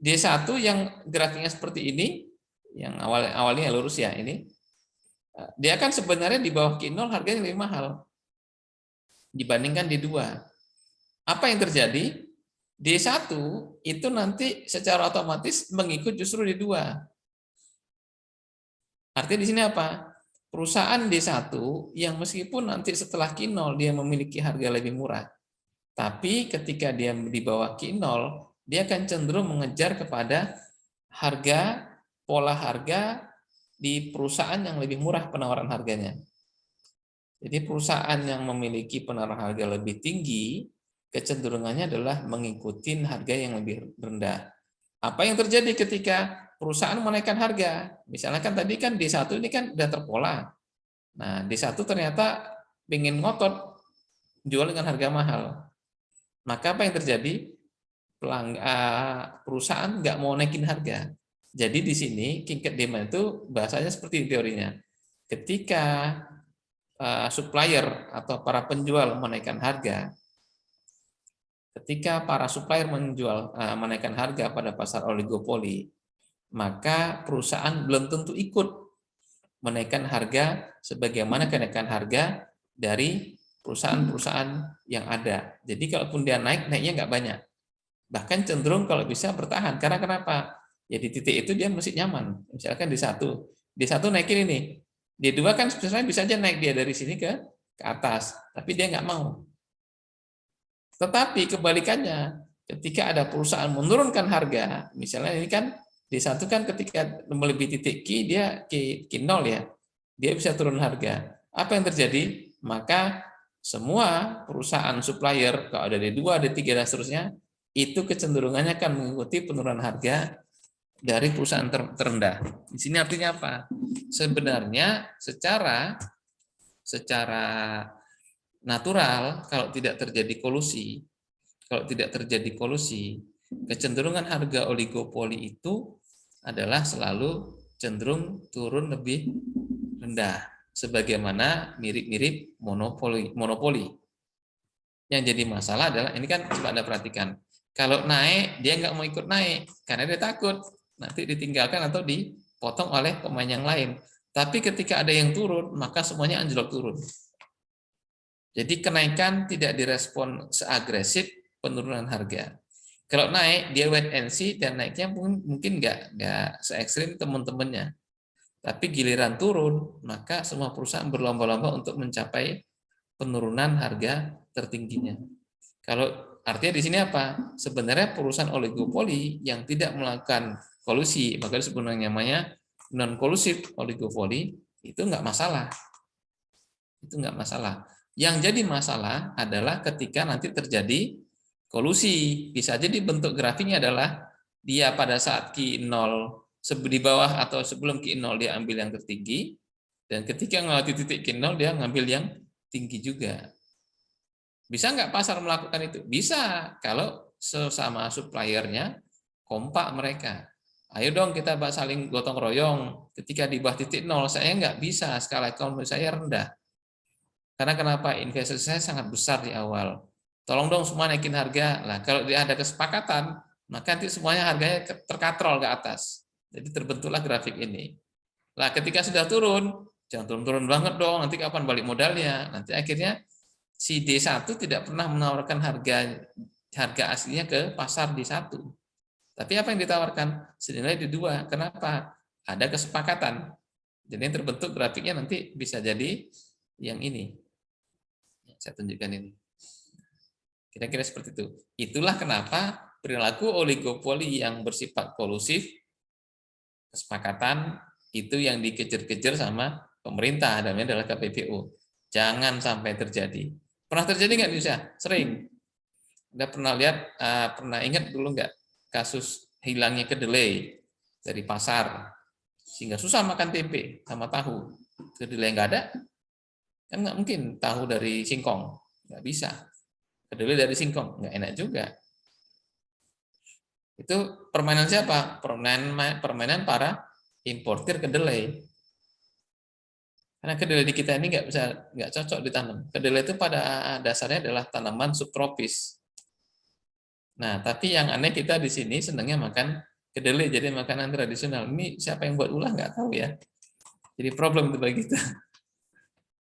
D1 yang grafiknya seperti ini, yang awalnya lurus ya ini, dia kan sebenarnya di bawah Q0 harganya lebih mahal dibandingkan D2. Apa yang terjadi? D1 itu nanti secara otomatis mengikut justru D2. Artinya di sini apa? Perusahaan D1 yang meskipun nanti setelah Q0 dia memiliki harga lebih murah, tapi ketika dia di bawah Q0, dia akan cenderung mengejar kepada pola harga di perusahaan yang lebih murah penawaran harganya. Jadi perusahaan yang memiliki penawaran harga lebih tinggi, kecenderungannya adalah mengikuti harga yang lebih rendah. Apa yang terjadi ketika perusahaan menaikkan harga? Misalnya kan tadi kan D1 ini kan udah terpola. Nah, D1 ternyata pengen ngotot jual dengan harga mahal. Maka apa yang terjadi? Perusahaan nggak mau naikin harga. Jadi di sini king cat demand itu bahasanya seperti teorinya. Ketika supplier atau para penjual menaikkan harga, ketika para supplier menaikkan harga pada pasar oligopoli, maka perusahaan belum tentu ikut menaikkan harga sebagaimana kenaikan harga dari perusahaan-perusahaan yang ada. Jadi kalaupun dia naiknya nggak banyak. Bahkan cenderung kalau bisa bertahan. Karena kenapa? Ya di titik itu dia mesti nyaman. Misalkan di satu naikin ini. Di dua kan sebenarnya bisa aja naik dia dari sini ke atas. Tapi dia nggak mau. Tetapi kebalikannya, ketika ada perusahaan menurunkan harga, misalnya ini kan di satu kan ketika melebihi titik Q, dia Q0 ya. Dia bisa turun harga. Apa yang terjadi? Maka semua perusahaan supplier, kalau ada D2, D3, dan seterusnya, itu kecenderungannya akan mengikuti penurunan harga dari perusahaan terendah. Di sini artinya apa? Sebenarnya secara natural, kalau tidak terjadi kolusi, kecenderungan harga oligopoli itu adalah selalu cenderung turun lebih rendah, sebagaimana mirip-mirip monopoli. Yang jadi masalah adalah, ini kan coba Anda perhatikan, kalau naik, dia nggak mau ikut naik, karena dia takut nanti ditinggalkan atau dipotong oleh pemain yang lain. Tapi ketika ada yang turun, maka semuanya anjlok turun. Jadi kenaikan tidak direspon seagresif penurunan harga. Kalau naik, dia wait and see, dan naiknya mungkin nggak se-ekstrim teman-temannya. Tapi giliran turun, maka semua perusahaan berlomba-lomba untuk mencapai penurunan harga tertingginya. Kalau artinya di sini apa? Sebenarnya perusahaan oligopoli yang tidak melakukan kolusi, maka sebenarnya namanya non-kolusif oligopoli, itu nggak masalah. Itu nggak masalah. Yang jadi masalah adalah ketika nanti terjadi kolusi. Bisa jadi bentuk grafiknya adalah dia pada saat Q0 di bawah atau sebelum Q0 dia ambil yang tertinggi, dan ketika melewati titik Q0 dia ngambil yang tinggi juga. Bisa nggak pasar melakukan itu? Bisa, kalau sesama suppliernya kompak mereka. Ayo dong kita saling gotong royong. Ketika di bawah titik 0, saya nggak bisa, skala ekonomi saya rendah. Karena kenapa? Investasi saya sangat besar di awal. Tolong dong semua naikin harga. Nah, kalau ada kesepakatan, maka nanti semuanya harganya terkatrol ke atas. Jadi terbentuklah grafik ini. Nah, ketika sudah turun, jangan turun-turun banget dong, nanti kapan balik modalnya? Nanti akhirnya si D1 tidak pernah menawarkan harga aslinya ke pasar D1. Tapi apa yang ditawarkan? Senilai D2. Kenapa? Ada kesepakatan. Jadi yang terbentuk grafiknya nanti bisa jadi yang ini. Saya tunjukkan ini. Kira-kira seperti itu. Itulah kenapa perilaku oligopoli yang bersifat kolusif, kesepakatan, itu yang dikejar-kejar sama pemerintah, namanya adalah KPPU. Jangan sampai terjadi. Pernah terjadi nggak bisa? Sering. Anda pernah lihat, pernah ingat dulu nggak kasus hilangnya kedelai dari pasar, sehingga susah makan tempe sama tahu. Kedelai nggak ada, kan nggak mungkin tahu dari singkong, nggak bisa. Kedelai dari singkong, nggak enak juga. Itu permainan siapa? Permainan para importir kedelai. Karena kedelai di kita ini nggak cocok ditanam. Kedelai itu pada dasarnya adalah tanaman subtropis. Nah, tapi yang aneh kita di sini senangnya makan kedelai jadi makanan tradisional. Ini siapa yang buat ulah nggak tahu ya. Jadi problem itu bagi kita.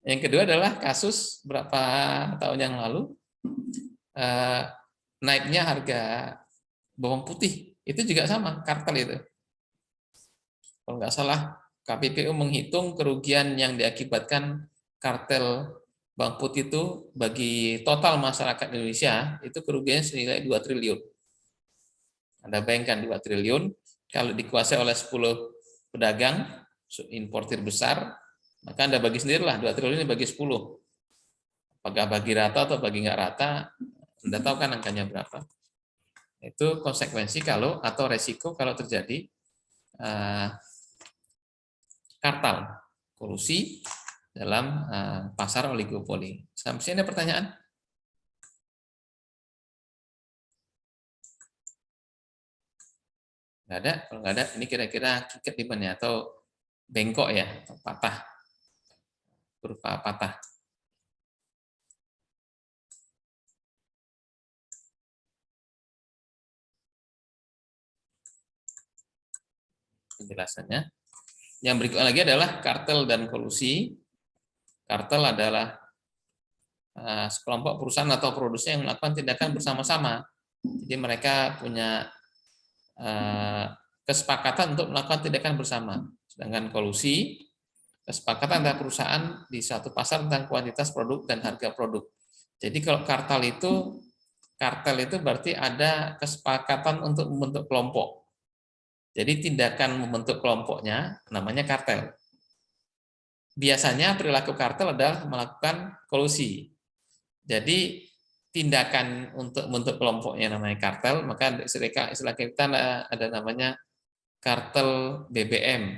Yang kedua adalah kasus berapa tahun yang lalu naiknya harga bawang putih. Itu juga sama, kartel itu. Kalau nggak salah, KPPU menghitung kerugian yang diakibatkan kartel bawang putih itu bagi total masyarakat Indonesia, itu kerugiannya senilai 2 triliun. Anda bayangkan 2 triliun, kalau dikuasai oleh 10 pedagang, importir besar, maka Anda bagi sendirilah 2 triliun bagi 10. Apakah bagi rata atau bagi nggak rata, Anda tahu kan angkanya berapa. Itu konsekuensi atau resiko kalau terjadi kartel, kolusi, dalam pasar oligopoli. Sampai sini ada pertanyaan? Nggak ada. Kalau nggak ada, ini kira-kira kiket di mana, atau bengkok ya, atau patah, berupa patah. Penjelasannya. Yang berikut lagi adalah kartel dan kolusi. Kartel adalah sekelompok perusahaan atau produsen yang melakukan tindakan bersama-sama. Jadi mereka punya kesepakatan untuk melakukan tindakan bersama. Sedangkan kolusi, kesepakatan antara perusahaan di suatu pasar tentang kuantitas produk dan harga produk. Jadi kalau kartel itu berarti ada kesepakatan untuk membentuk kelompok. Jadi tindakan membentuk kelompoknya namanya kartel. Biasanya perilaku kartel adalah melakukan kolusi. Jadi tindakan untuk membentuk kelompoknya namanya kartel, maka istilah kita ada namanya kartel BBM.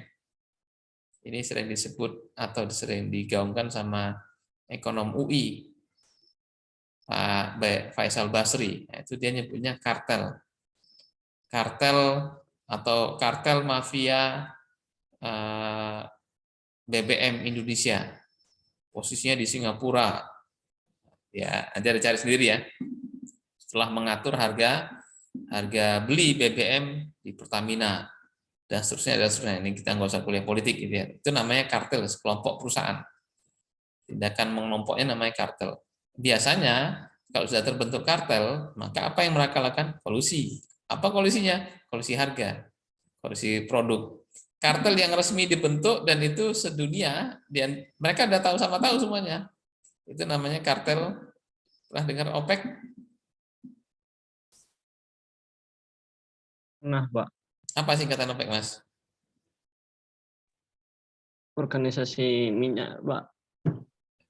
Ini sering disebut atau sering digaungkan sama ekonom UI, Pak Faisal Basri. Itu dia nyebutnya kartel. Kartel atau kartel mafia BBM Indonesia. Posisinya di Singapura. Ya, Anda cari sendiri ya. Setelah mengatur harga beli BBM di Pertamina dan seterusnya. Ini kita nggak usah kuliah politik gitu ya. Itu namanya kartel, sekelompok perusahaan. Tindakan mengelompoknya namanya kartel. Biasanya kalau sudah terbentuk kartel, maka apa yang mereka lakukan? Kolusi. Apa kolusinya? Kolusi harga, kolusi produk. Kartel yang resmi dibentuk dan itu sedunia, dan mereka udah tahu sama tahu semuanya. Itu namanya kartel. Pernah dengar OPEC? Nah, Pak, Apa singkatan OPEC, Mas? organisasi minyak, Pak.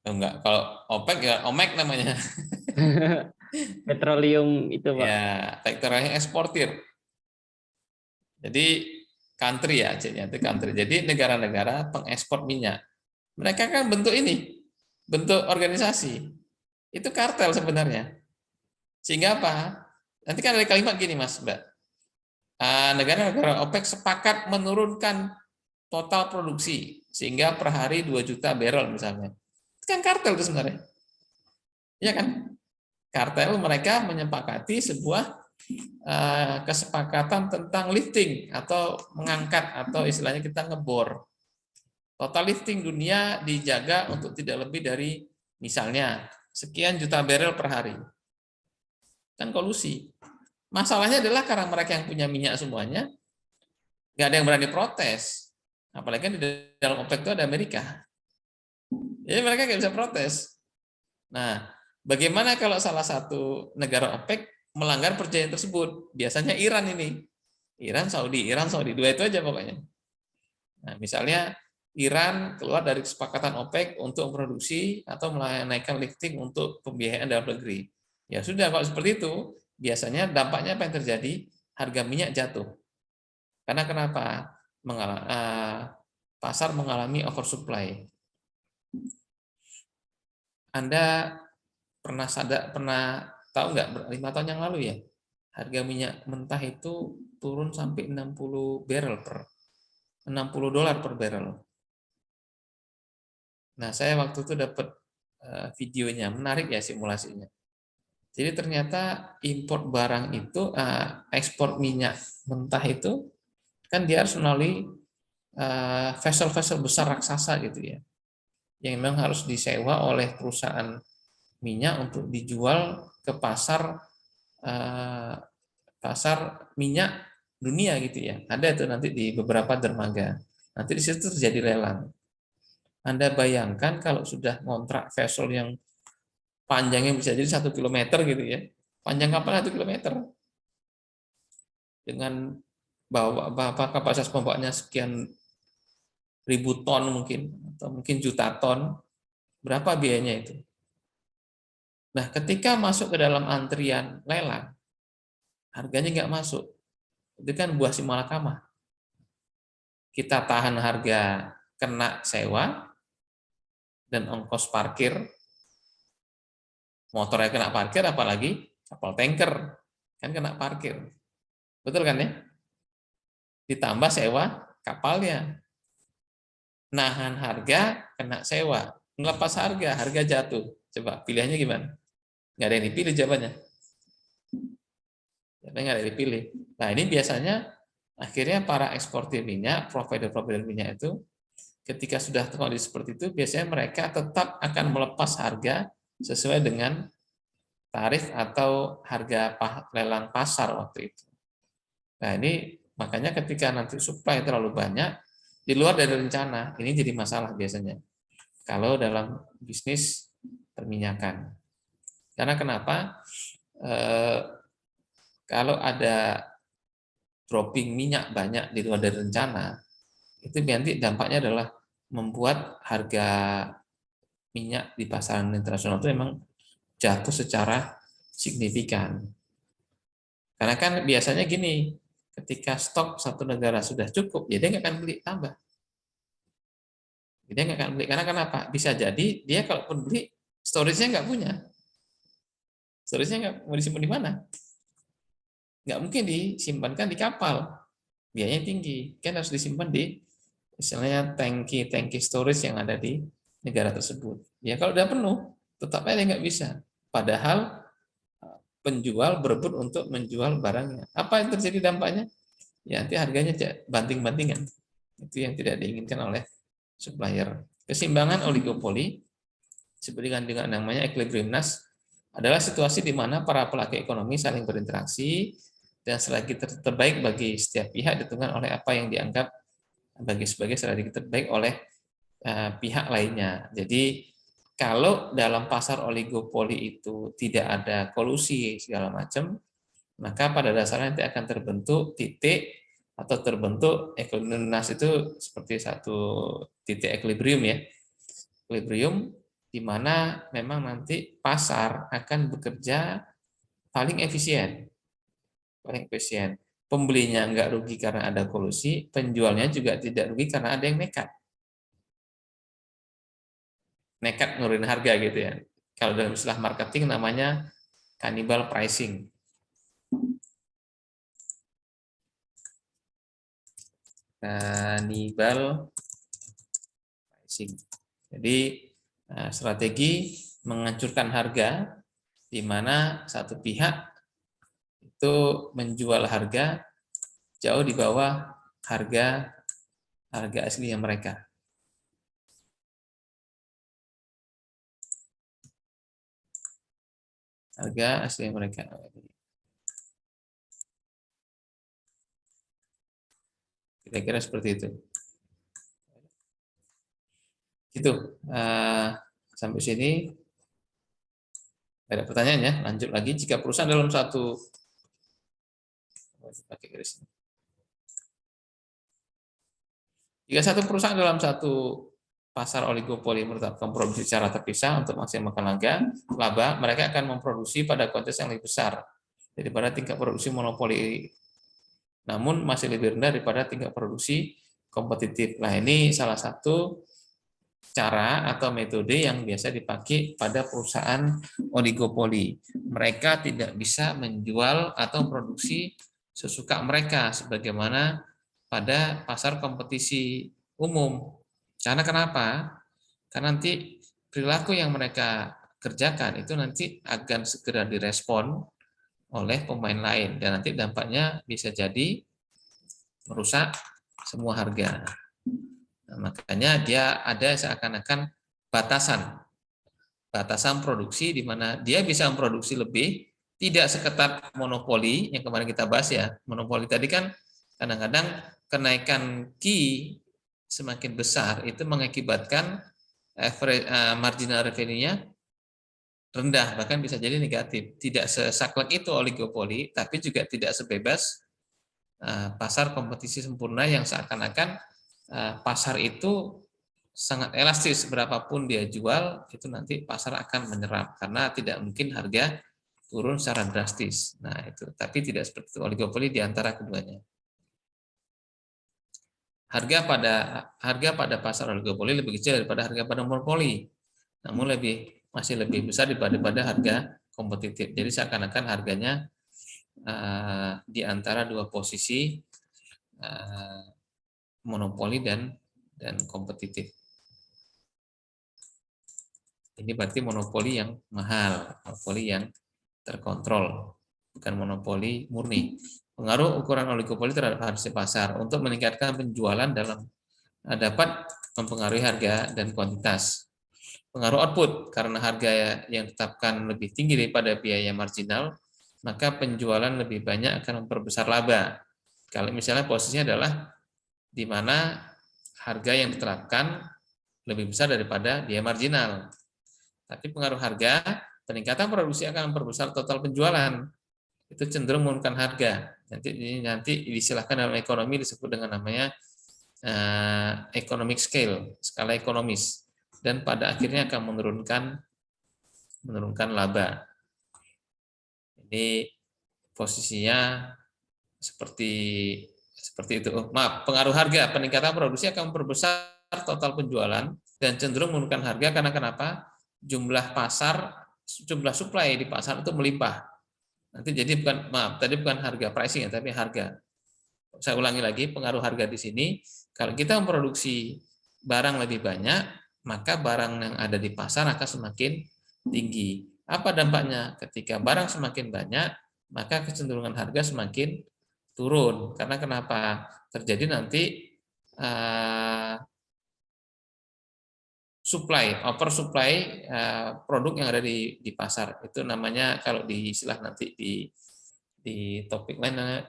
Oh, enggak, kalau OPEC ya OMEC namanya. Petroleum itu, Pak. Ya, sektornya eksportir. Jadi country ya, C-nya itu country. Jadi negara-negara pengekspor minyak. Mereka kan bentuk ini, bentuk organisasi. Itu kartel sebenarnya. Sehingga apa? Nanti kan ada kalimat gini, Mas, Mbak. Negara-negara OPEC sepakat menurunkan total produksi sehingga per hari 2 juta barrel misalnya. Itu kan kartel itu sebenarnya. Iya kan? Kartel mereka menyepakati sebuah kesepakatan tentang lifting atau mengangkat atau istilahnya kita ngebor. Total lifting dunia dijaga untuk tidak lebih dari misalnya sekian juta barrel per hari. Kan kolusi. Masalahnya adalah karena mereka yang punya minyak semuanya, nggak ada yang berani protes. Apalagi kan di dalam OPEC itu ada Amerika. Jadi mereka nggak bisa protes. Nah, bagaimana kalau salah satu negara OPEC melanggar perjanjian tersebut? Biasanya Iran ini. Iran, Saudi, dua itu aja pokoknya. Nah, misalnya Iran keluar dari kesepakatan OPEC untuk produksi atau menaikkan lifting untuk pembiayaan dalam negeri. Ya sudah, kalau seperti itu, biasanya dampaknya apa yang terjadi? Harga minyak jatuh. Karena kenapa? Pasar mengalami oversupply. Anda pernah tahu nggak 5 tahun yang lalu ya, harga minyak mentah itu turun sampai 60 $60 per barrel. Nah, saya waktu itu dapat videonya, menarik ya simulasinya. Jadi ternyata impor barang itu, ekspor minyak mentah itu kan dia harus melalui vessel-vessel besar raksasa gitu ya, yang memang harus disewa oleh perusahaan minyak untuk dijual ke pasar minyak dunia gitu ya. Ada itu nanti di beberapa dermaga. Nanti di situ terjadi lelang. Anda bayangkan kalau sudah ngontrak vessel yang panjangnya bisa jadi 1 kilometer gitu ya. Panjang kapal 1 kilometer. Dengan kapasitas pembawaannya sekian ribu ton mungkin, atau mungkin juta ton. Berapa biayanya itu? Nah, ketika masuk ke dalam antrian lelang, harganya nggak masuk. Itu kan buah si malakama. Kita tahan harga kena sewa, dan ongkos parkir, motornya kena parkir, apalagi kapal tanker kan kena parkir, betul kan ya? Ditambah sewa kapalnya, nahan harga kena sewa, ngelepas harga jatuh. Coba pilihannya gimana? Nggak ada yang dipilih jawabannya. Nggak ada yang dipilih. Nah ini biasanya akhirnya para eksportir minyak, provider minyak itu ketika sudah kondisi seperti itu, biasanya mereka tetap akan melepas harga sesuai dengan tarif atau harga lelang pasar waktu itu. Nah ini makanya ketika nanti supply terlalu banyak, di luar dari rencana, ini jadi masalah biasanya. Kalau dalam bisnis perminyakan. Karena kenapa? Kalau ada dropping minyak banyak di luar dari rencana, itu nanti dampaknya adalah membuat harga minyak di pasaran internasional itu memang jatuh secara signifikan. Karena kan biasanya gini, ketika stok satu negara sudah cukup, ya dia nggak akan beli tambah. Dia nggak akan beli. Karena kenapa? Bisa jadi dia kalaupun beli, storage-nya nggak punya. Storage-nya nggak mau disimpan di mana? Nggak mungkin disimpankan di kapal, biayanya tinggi, kan harus disimpan di misalnya tangki storage yang ada di negara tersebut. Ya kalau udah penuh, tetap aja nggak bisa. Padahal penjual berebut untuk menjual barangnya. Apa yang terjadi dampaknya? Ya nanti harganya banting-bantingan. Itu yang tidak diinginkan oleh supplier. Keseimbangan oligopoli, seperti dengan namanya equilibriumnas, adalah situasi di mana para pelaku ekonomi saling berinteraksi dan strategi terbaik bagi setiap pihak ditentukan oleh apa yang dianggap sebagai strategi terbaik oleh pihak lainnya. Jadi kalau dalam pasar oligopoli itu tidak ada kolusi segala macam, maka pada dasarnya nanti akan terbentuk titik atau terbentuk equilibriumnas itu seperti satu titik equilibrium ya. Equilibrium di mana memang nanti pasar akan bekerja paling efisien. Pembelinya nggak rugi karena ada kolusi, penjualnya juga tidak rugi karena ada yang nekat nurunin harga gitu ya. Kalau dalam istilah marketing namanya cannibal pricing. Cannibal pricing. Jadi strategi menghancurkan harga di mana satu pihak itu menjual harga jauh di bawah harga aslinya mereka. Harga aslinya mereka. Kira-kira seperti itu. Gitu. Sampai sini. Ada pertanyaan ya? Lanjut lagi. Jika perusahaan dalam satu pakai garis. Jika satu perusahaan dalam satu pasar oligopoli menetapkan produksi secara terpisah untuk maksimalkan laba, mereka akan memproduksi pada kuantitas yang lebih besar daripada tingkat produksi monopoli, namun masih lebih rendah daripada tingkat produksi kompetitif. Nah, ini salah satu cara atau metode yang biasa dipakai pada perusahaan oligopoli. Mereka tidak bisa menjual atau produksi sesuka mereka sebagaimana pada pasar kompetisi umum. Karena kenapa? Karena nanti perilaku yang mereka kerjakan itu nanti akan segera direspon oleh pemain lain dan nanti dampaknya bisa jadi merusak semua harga. Nah, makanya dia ada seakan-akan batasan produksi di mana dia bisa memproduksi lebih, tidak seketat monopoli yang kemarin kita bahas ya. Monopoli tadi kan kadang-kadang kenaikan key semakin besar itu mengakibatkan marginal revenue-nya rendah, bahkan bisa jadi negatif. Tidak sesaklek itu oligopoli, tapi juga tidak sebebas pasar kompetisi sempurna yang seakan-akan pasar itu sangat elastis, berapapun dia jual itu nanti pasar akan menyerap karena tidak mungkin harga turun secara drastis. Nah itu, tapi tidak seperti itu oligopoli di antara keduanya. harga pada pasar oligopoli lebih kecil daripada harga pada monopoli, namun masih lebih besar daripada harga kompetitif. Jadi seakan-akan harganya di antara dua posisi monopoli dan kompetitif. Ini berarti monopoli yang mahal, monopoli yang terkontrol, bukan monopoli murni. Pengaruh ukuran oligopoli terhadap harga pasar untuk meningkatkan penjualan dapat mempengaruhi harga dan kuantitas. Pengaruh output, karena harga yang ditetapkan lebih tinggi daripada biaya marginal, maka penjualan lebih banyak akan memperbesar laba. Kalau misalnya posisinya adalah di mana harga yang diterapkan lebih besar daripada biaya marginal. Tapi pengaruh harga, peningkatan produksi akan memperbesar total penjualan. Itu cenderung menurunkan harga. Nanti disilahkan dalam ekonomi disebut dengan namanya economic scale, skala ekonomis. Dan pada akhirnya akan menurunkan laba. Ini posisinya seperti itu. Maaf, pengaruh harga, peningkatan produksi akan memperbesar total penjualan dan cenderung menurunkan harga karena kenapa? Jumlah supply di pasar itu melimpah. Nanti jadi tadi bukan harga pricing ya, tapi harga. Saya ulangi lagi, pengaruh harga di sini, kalau kita memproduksi barang lebih banyak, maka barang yang ada di pasar akan semakin tinggi. Apa dampaknya? Ketika barang semakin banyak, maka kecenderungan harga semakin turun. Karena kenapa? Terjadi nanti oversupply produk yang ada di pasar. Itu namanya kalau di istilah nanti di topik lain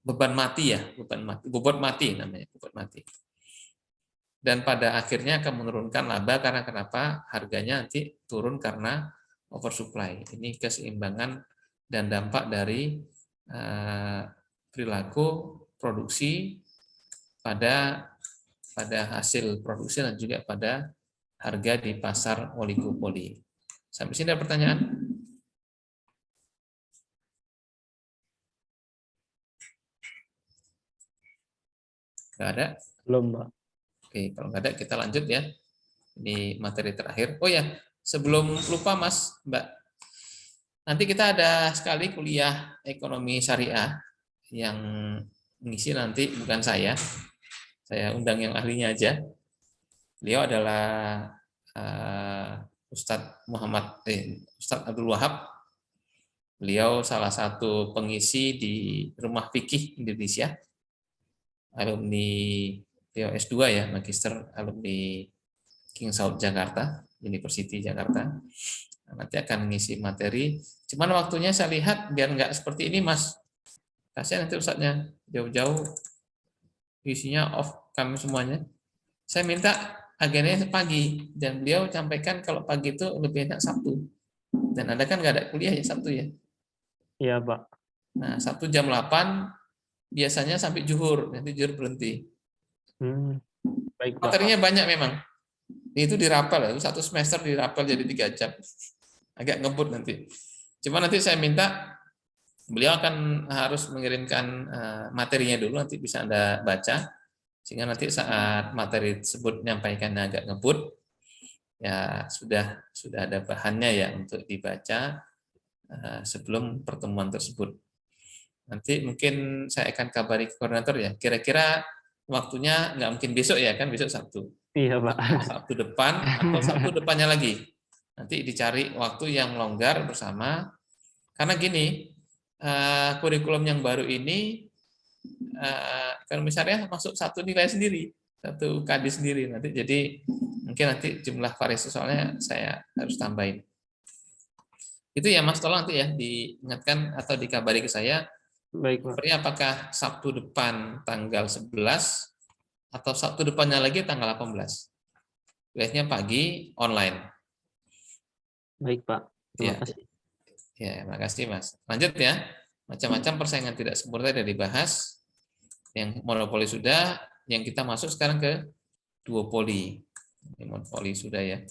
beban mati ya, bobot mati namanya, bobot mati. Dan pada akhirnya akan menurunkan laba karena kenapa? Harganya nanti turun karena oversupply. Ini keseimbangan dan dampak dari perilaku produksi pada hasil produksi dan juga pada harga di pasar oligopoli. Sampai sini ada pertanyaan? Nggak ada? Belum, Pak. Oke, kalau nggak ada kita lanjut ya. Ini materi terakhir. Oh ya, sebelum lupa Mas, Mbak. Nanti kita ada sekali kuliah ekonomi syariah yang mengisi nanti bukan saya. Saya undang yang ahlinya aja. Beliau adalah Ustadz Abdul Wahab. Beliau salah satu pengisi di Rumah Fikih Indonesia. Alumni beliau S2 ya, magister alumni King Saud Jakarta, University Jakarta. Nanti akan mengisi materi. Cuman waktunya saya lihat biar nggak seperti ini, Mas. Kasihan nanti Ustadznya jauh-jauh isinya off kami semuanya. Saya minta agendanya pagi dan beliau sampaikan kalau pagi itu lebih enak Sabtu. Dan Anda kan nggak ada kuliah ya Sabtu ya? Iya, Pak. Nah, Sabtu jam 8 biasanya sampai zuhur, nanti zuhur berhenti. Baik, Pak. Materinya banyak memang. Itu dirapel, itu satu semester dirapel jadi 3 jam. Agak ngebut nanti. Cuma nanti saya minta beliau akan harus mengirimkan materinya dulu, nanti bisa Anda baca. Sehingga nanti saat materi tersebut menyampaikannya agak ngebut, ya sudah ada bahannya ya untuk dibaca sebelum pertemuan tersebut. Nanti mungkin saya akan kabari koordinator ya. Kira-kira waktunya nggak mungkin besok ya, kan besok Sabtu. Iya, Pak. Sabtu depan atau Sabtu depannya lagi. Nanti dicari waktu yang longgar bersama. Karena gini, kurikulum yang baru ini, ekonomi syariah masuk satu nilai sendiri, satu UKD sendiri. Nanti jadi mungkin nanti jumlah variasi soalnya saya harus tambahin. Itu ya Mas, tolong nanti ya diingatkan atau dikabari ke saya. Baik, Pak. Apakah Sabtu depan tanggal 11 atau Sabtu depannya lagi tanggal 18? Biasanya pagi online. Baik, Pak. Terima Ya. kasih. Ya, makasih Mas. Lanjut ya. Macam-macam persaingan tidak sempurna sudah dibahas. Yang monopoli sudah, yang kita masuk sekarang ke duopoli. Ini monopoli sudah ya.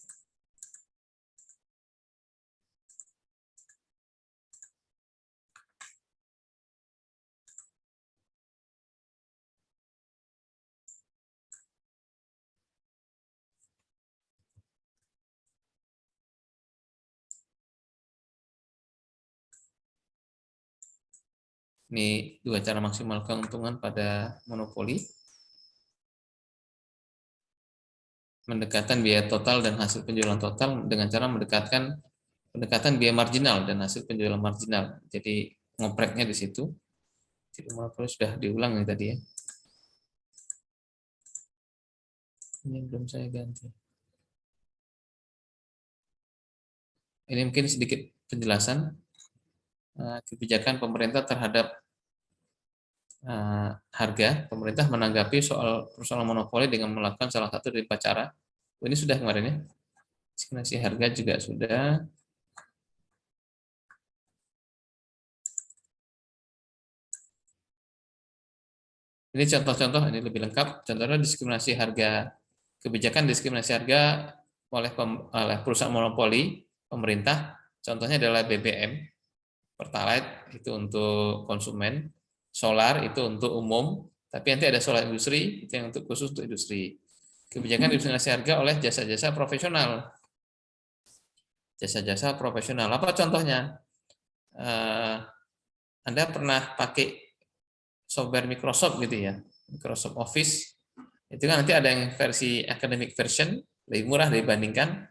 Ini dua cara maksimal keuntungan pada monopoli. Mendekatkan biaya total dan hasil penjualan total dengan cara pendekatan biaya marginal dan hasil penjualan marginal. Jadi ngopreknya di situ. Jadi monopoli sudah diulang nih tadi ya. Ini belum saya ganti. Ini mungkin sedikit penjelasan kebijakan pemerintah terhadap harga. Pemerintah menanggapi soal persoalan monopoli dengan melakukan salah satu dari 4 cara. Ini sudah kemarin ya. Diskriminasi harga juga sudah. Ini contoh-contoh, ini lebih lengkap. Contohnya diskriminasi harga, kebijakan diskriminasi harga oleh perusahaan monopoli pemerintah. Contohnya adalah BBM, Pertalite itu untuk konsumen, solar itu untuk umum, tapi nanti ada solar industri itu yang untuk khusus untuk industri. Kebijakan diskriminasi harga oleh jasa-jasa profesional. Jasa-jasa profesional. Apa contohnya? Anda pernah pakai software Microsoft gitu ya, Microsoft Office, itu kan nanti ada yang versi academic version, lebih murah dibandingkan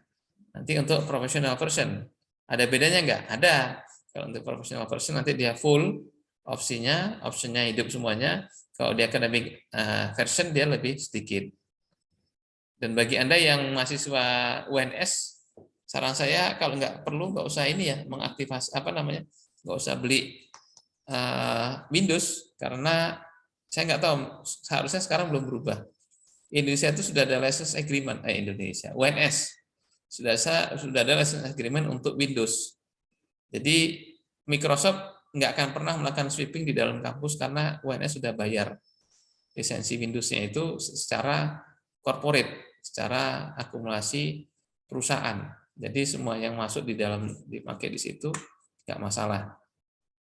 nanti untuk professional version. Ada bedanya nggak? Ada. Kalau untuk professional version nanti dia full opsinya hidup semuanya. Kalau di academic version dia lebih sedikit. Dan bagi Anda yang mahasiswa UNS, saran saya kalau nggak perlu nggak usah ini ya, mengaktifasi nggak usah beli Windows, karena saya nggak tahu, seharusnya sekarang belum berubah. Indonesia itu sudah ada license agreement, UNS sudah ada license agreement untuk Windows. Jadi Microsoft nggak akan pernah melakukan sweeping di dalam kampus karena UNS sudah bayar lisensi Windows-nya itu secara corporate, secara akumulasi perusahaan. Jadi semua yang masuk di dalam dipakai di situ nggak masalah.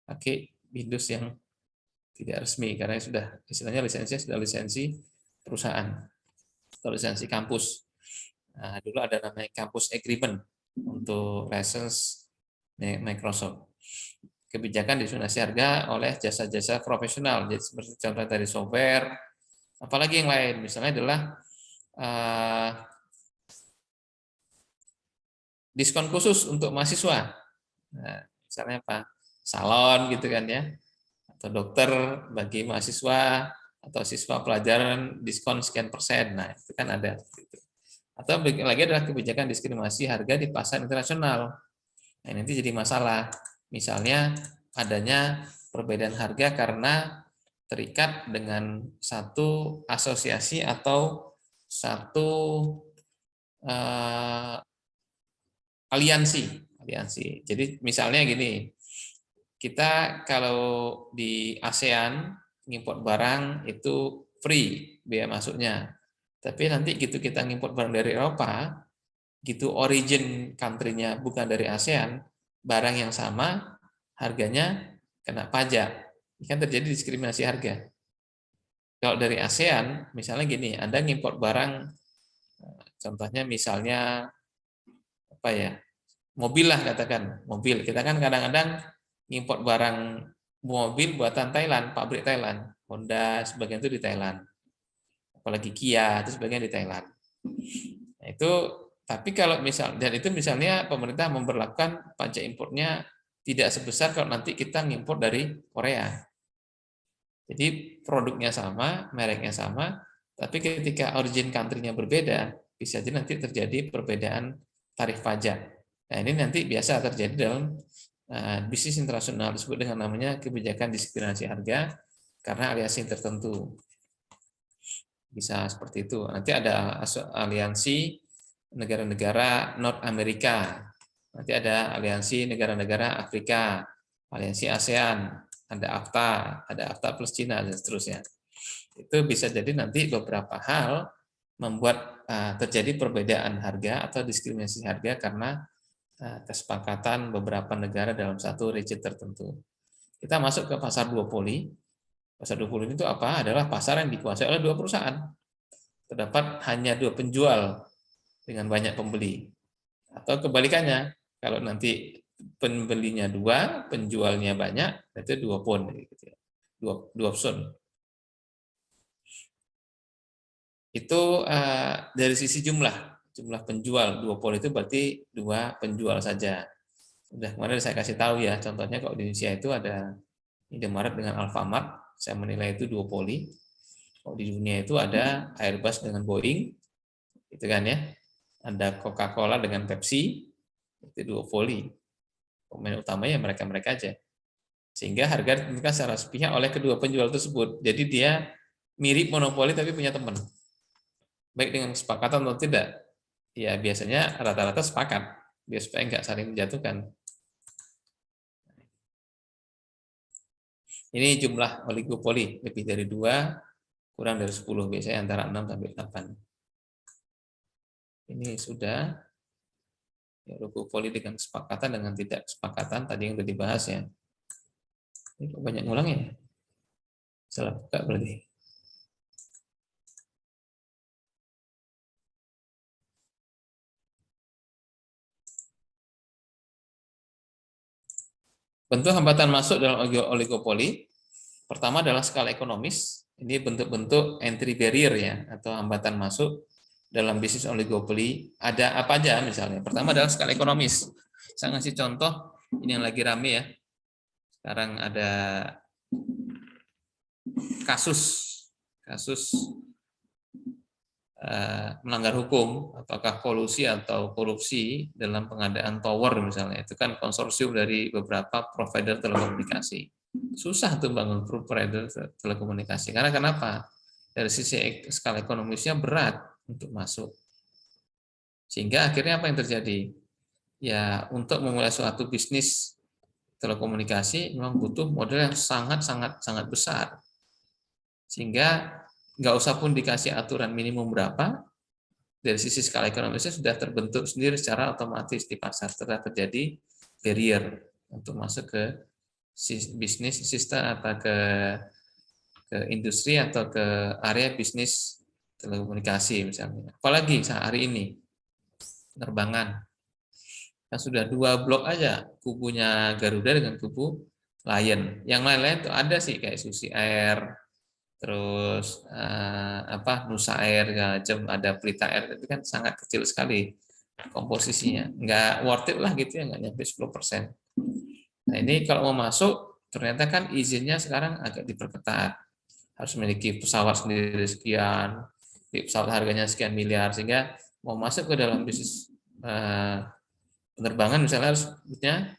Pakai Windows yang tidak resmi karena sudah istilahnya lisensinya sudah lisensi perusahaan atau lisensi kampus. Nah, dulu ada namanya campus agreement untuk license Microsoft. Kebijakan diskriminasi harga oleh jasa-jasa profesional, jadi seperti contoh dari software, apalagi yang lain, misalnya adalah diskon khusus untuk mahasiswa. Nah, misalnya apa? Salon gitu kan ya, atau dokter bagi mahasiswa atau siswa pelajaran diskon sekian persen. Nah itu kan ada. Atau lagi adalah kebijakan diskriminasi harga di pasar internasional. Nah nanti jadi masalah. Misalnya adanya perbedaan harga karena terikat dengan satu asosiasi atau satu aliansi. Jadi misalnya gini. Kita kalau di ASEAN ngimport barang itu free biaya masuknya. Tapi nanti gitu kita ngimport barang dari Eropa, gitu origin country-nya bukan dari ASEAN, barang yang sama harganya kena pajak. Ini kan terjadi diskriminasi harga. Kalau dari ASEAN, misalnya gini, Anda ngimport barang, contohnya misalnya apa ya, mobil lah katakan, mobil. Kita kan kadang-kadang import barang mobil buatan Thailand, pabrik Thailand, Honda sebagian itu di Thailand, apalagi Kia itu sebagian di Thailand. Nah, itu tapi kalau misalnya pemerintah memberlakukan pajak impornya tidak sebesar kalau nanti kita ngimpor dari Korea. Jadi produknya sama, mereknya sama, tapi ketika origin country-nya berbeda, bisa jadi nanti terjadi perbedaan tarif pajak. Nah ini nanti biasa terjadi dalam bisnis internasional, disebut dengan namanya kebijakan diskriminasi harga karena aliansi tertentu. Bisa seperti itu. Nanti ada aliansi negara-negara North Amerika, nanti ada aliansi negara-negara Afrika, aliansi ASEAN, ada AFTA plus Cina dan seterusnya. Itu bisa jadi nanti beberapa hal membuat terjadi perbedaan harga atau diskriminasi harga karena kesepakatan beberapa negara dalam satu region tertentu. Kita masuk ke pasar duopoli. Pasar duopoli itu apa? Adalah pasar yang dikuasai oleh dua perusahaan. Terdapat hanya dua penjual dengan banyak pembeli. Atau kebalikannya, kalau nanti pembelinya dua, penjualnya banyak, itu duopoli. dua option. Itu dari sisi jumlah penjual. Duopoli itu berarti 2 penjual saja. Udah kemarin saya kasih tahu ya, contohnya kalau di Indonesia itu ada Indomaret dengan Alfamart, saya menilai itu duopoli. Kalau di dunia itu ada Airbus dengan Boeing, gitu kan ya. Ada Coca-Cola dengan Pepsi, itu duopoli. Pemain utamanya mereka-mereka aja. Sehingga harga ditentukan secara sepihak oleh kedua penjual tersebut. Jadi dia mirip monopoli tapi punya teman. Baik dengan kesepakatan atau tidak. Ya biasanya rata-rata sepakat, biar supaya nggak saling menjatuhkan. Ini jumlah oligopoli, lebih dari 2, kurang dari 10, biasanya antara 6 sampai 8. Ini sudah ya, oligopoli dengan kesepakatan dengan tidak kesepakatan tadi yang sudah dibahas ya. Ini kok banyak ngulang ya? Salah buka berarti. Bentuk hambatan masuk dalam oligopoli, pertama adalah skala ekonomis. Ini bentuk-bentuk entry barrier ya, atau hambatan masuk dalam bisnis oligopoli. Ada apa aja misalnya? Pertama adalah skala ekonomis. Saya ngasih contoh, ini yang lagi rame ya. Sekarang ada kasus melanggar hukum, apakah kolusi atau korupsi dalam pengadaan tower misalnya. Itu kan konsorsium dari beberapa provider telekomunikasi. Susah tuh bangun provider telekomunikasi. Karena kenapa? Dari sisi skala ekonomisnya berat untuk masuk. Sehingga akhirnya apa yang terjadi? Ya, untuk memulai suatu bisnis telekomunikasi memang butuh modal yang sangat besar. Sehingga nggak usah pun dikasih aturan minimum berapa, dari sisi skala ekonomisnya sudah terbentuk sendiri secara otomatis di pasar. Telah terjadi barrier untuk masuk ke bisnis sistem atau ke industri atau ke area bisnis telekomunikasi misalnya. Apalagi saat hari ini penerbangan, kan sudah 2 blok aja, kubunya Garuda dengan kubu Lion. Yang lain-lain itu ada sih kayak Susi Air, terus Nusa Air, ada Pelita Air, itu kan sangat kecil sekali komposisinya, nggak worth it lah gitu ya, nggak nyampe 10%. Nah ini kalau mau masuk ternyata kan izinnya sekarang agak diperketat, harus memiliki pesawat sendiri sekian, pesawat harganya sekian miliar, sehingga mau masuk ke dalam bisnis penerbangan misalnya harus punya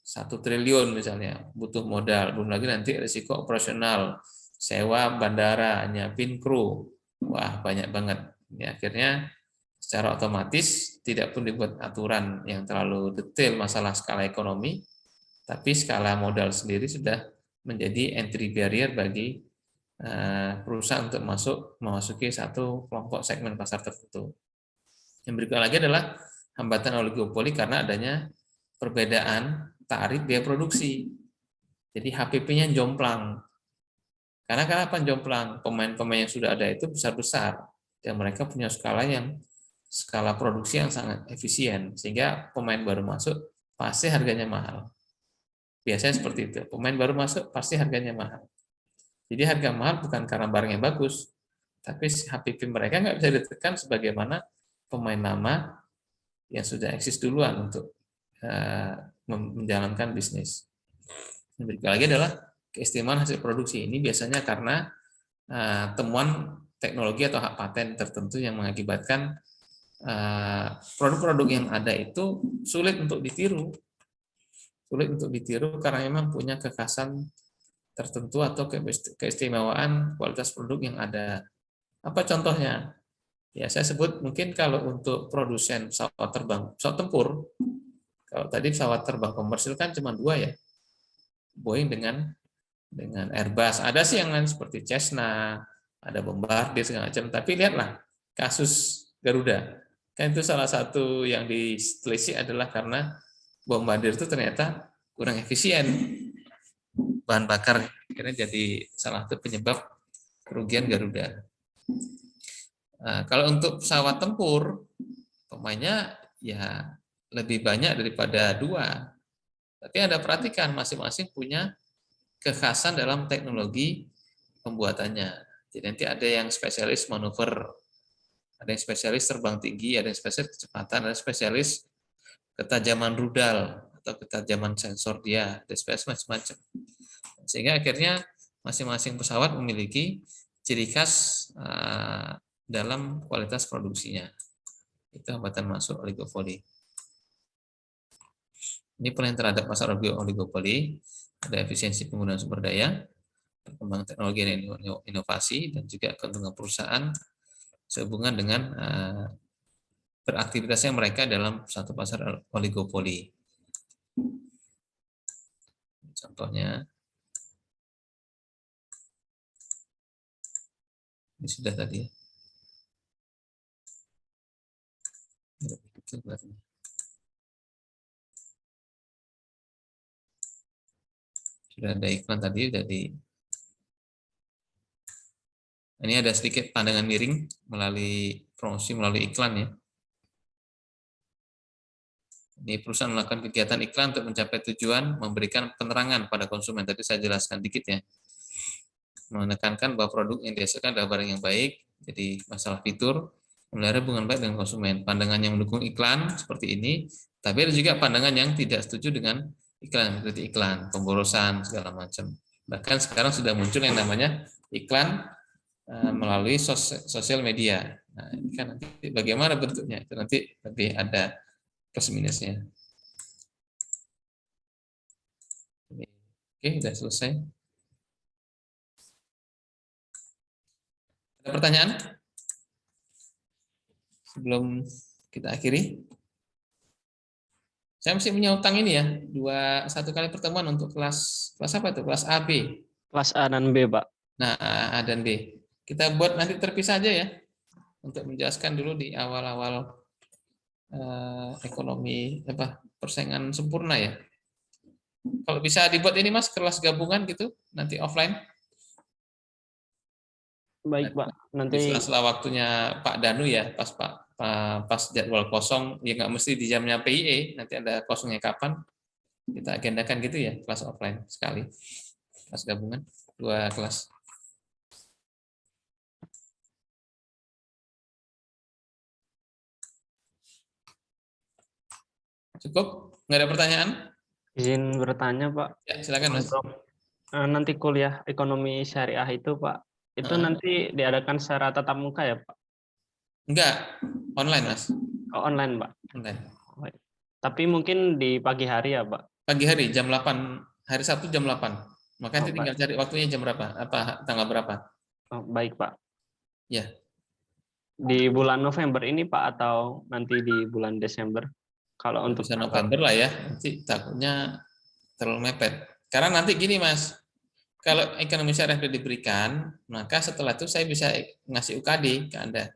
1 triliun misalnya, butuh modal, belum lagi nanti risiko operasional, sewa bandara, nyiapin kru, wah banyak banget. Ya, akhirnya secara otomatis tidak pun dibuat aturan yang terlalu detail masalah skala ekonomi, tapi skala modal sendiri sudah menjadi entry barrier bagi perusahaan untuk memasuki satu kelompok segmen pasar tertentu. Yang berikut lagi adalah hambatan oligopoli karena adanya perbedaan tarif biaya produksi. Jadi HPP-nya jomplang. Karena kenapa jomplang? Pemain-pemain yang sudah ada itu besar-besar dan mereka punya skala produksi yang sangat efisien, sehingga pemain baru masuk pasti harganya mahal. Biasanya seperti itu. Pemain baru masuk pasti harganya mahal. Jadi harga mahal bukan karena barangnya bagus, tapi HPP mereka nggak bisa ditekan sebagaimana pemain lama yang sudah eksis duluan untuk menjalankan bisnis. Yang berikut lagi adalah keistimewaan hasil produksi. Ini biasanya karena temuan teknologi atau hak paten tertentu yang mengakibatkan produk-produk yang ada itu sulit untuk ditiru. Sulit untuk ditiru karena memang punya kekhasan tertentu atau keistimewaan kualitas produk yang ada. Apa contohnya? Ya, saya sebut mungkin kalau untuk produsen pesawat terbang, pesawat tempur, kalau tadi pesawat terbang komersil kan cuma 2 ya, Boeing dengan Airbus. Ada sih yang lain seperti Cessna, ada Bombardier segala macam. Tapi lihatlah kasus Garuda. Kan itu salah satu yang ditelisik adalah karena Bombardier itu ternyata kurang efisien bahan bakar. Akhirnya jadi salah satu penyebab kerugian Garuda. Nah, kalau untuk pesawat tempur, pemainnya ya lebih banyak daripada 2. Tapi Anda perhatikan masing-masing punya kekhasan dalam teknologi pembuatannya. Jadi nanti ada yang spesialis manuver, ada yang spesialis terbang tinggi, ada yang spesialis kecepatan, ada yang spesialis ketajaman rudal atau ketajaman sensor dia, ada spesialis macam-macam. Sehingga akhirnya masing-masing pesawat memiliki ciri khas dalam kualitas produksinya. Itu hambatan masuk oligopoli. Ini penilaian terhadap pasar oligopoli, ada efisiensi penggunaan sumber daya, perkembangan teknologi dan inovasi, dan juga keuntungan perusahaan sehubungan dengan beraktivitasnya mereka dalam satu pasar oligopoli. Contohnya, ini sudah tadi ya. Sudah ada iklan tadi, ini ada sedikit pandangan miring melalui promosi, melalui iklan ya. Ini perusahaan melakukan kegiatan iklan untuk mencapai tujuan, memberikan penerangan pada konsumen. Tadi saya jelaskan dikit ya. Menekankan bahwa produk yang dihasilkan adalah barang yang baik, jadi masalah fitur, memelihara hubungan baik dengan konsumen. Pandangan yang mendukung iklan seperti ini, tapi ada juga pandangan yang tidak setuju dengan iklan, seperti iklan, pemborosan, segala macam. Bahkan sekarang sudah muncul yang namanya iklan melalui sosial media. Nah, ini kan nanti bagaimana bentuknya, itu nanti lebih ada plus minusnya. Oke, sudah selesai. Ada pertanyaan? Sebelum kita akhiri. Saya masih punya utang ini ya, satu kali pertemuan untuk kelas apa itu? Kelas A, B. Kelas A dan B, Pak. Nah, A dan B. Kita buat nanti terpisah aja ya, untuk menjelaskan dulu di awal-awal ekonomi persaingan sempurna ya. Kalau bisa dibuat ini Mas, kelas gabungan gitu, nanti offline. Baik, Pak. Nanti Setelah waktunya Pak Danu ya, pas jadwal kosong, ya nggak mesti di jamnya PIE, nanti ada kosongnya kapan, kita agendakan gitu ya, kelas offline sekali, kelas gabungan, 2 kelas. Cukup? Nggak ada pertanyaan? izin bertanya, Pak. Ya, silakan Mas. Untuk nanti kuliah ekonomi syariah itu, Pak, itu nanti diadakan secara tatap muka ya, Pak? Enggak, online Mas. Oh, online, Pak. Online. Tapi mungkin di pagi hari ya, Pak? Pagi hari, jam 8, hari Sabtu jam 8. Makanya tinggal Pak. cari waktunya jam berapa, tanggal berapa. Oh, baik, Pak. Ya. Di bulan November ini, Pak, atau nanti di bulan Desember? Kalau untuk Bisa November lah ya, nanti takutnya terlalu mepet. Karena nanti gini Mas, kalau ekonomi syariah sudah diberikan, maka setelah itu saya bisa ngasih UKD ke Anda.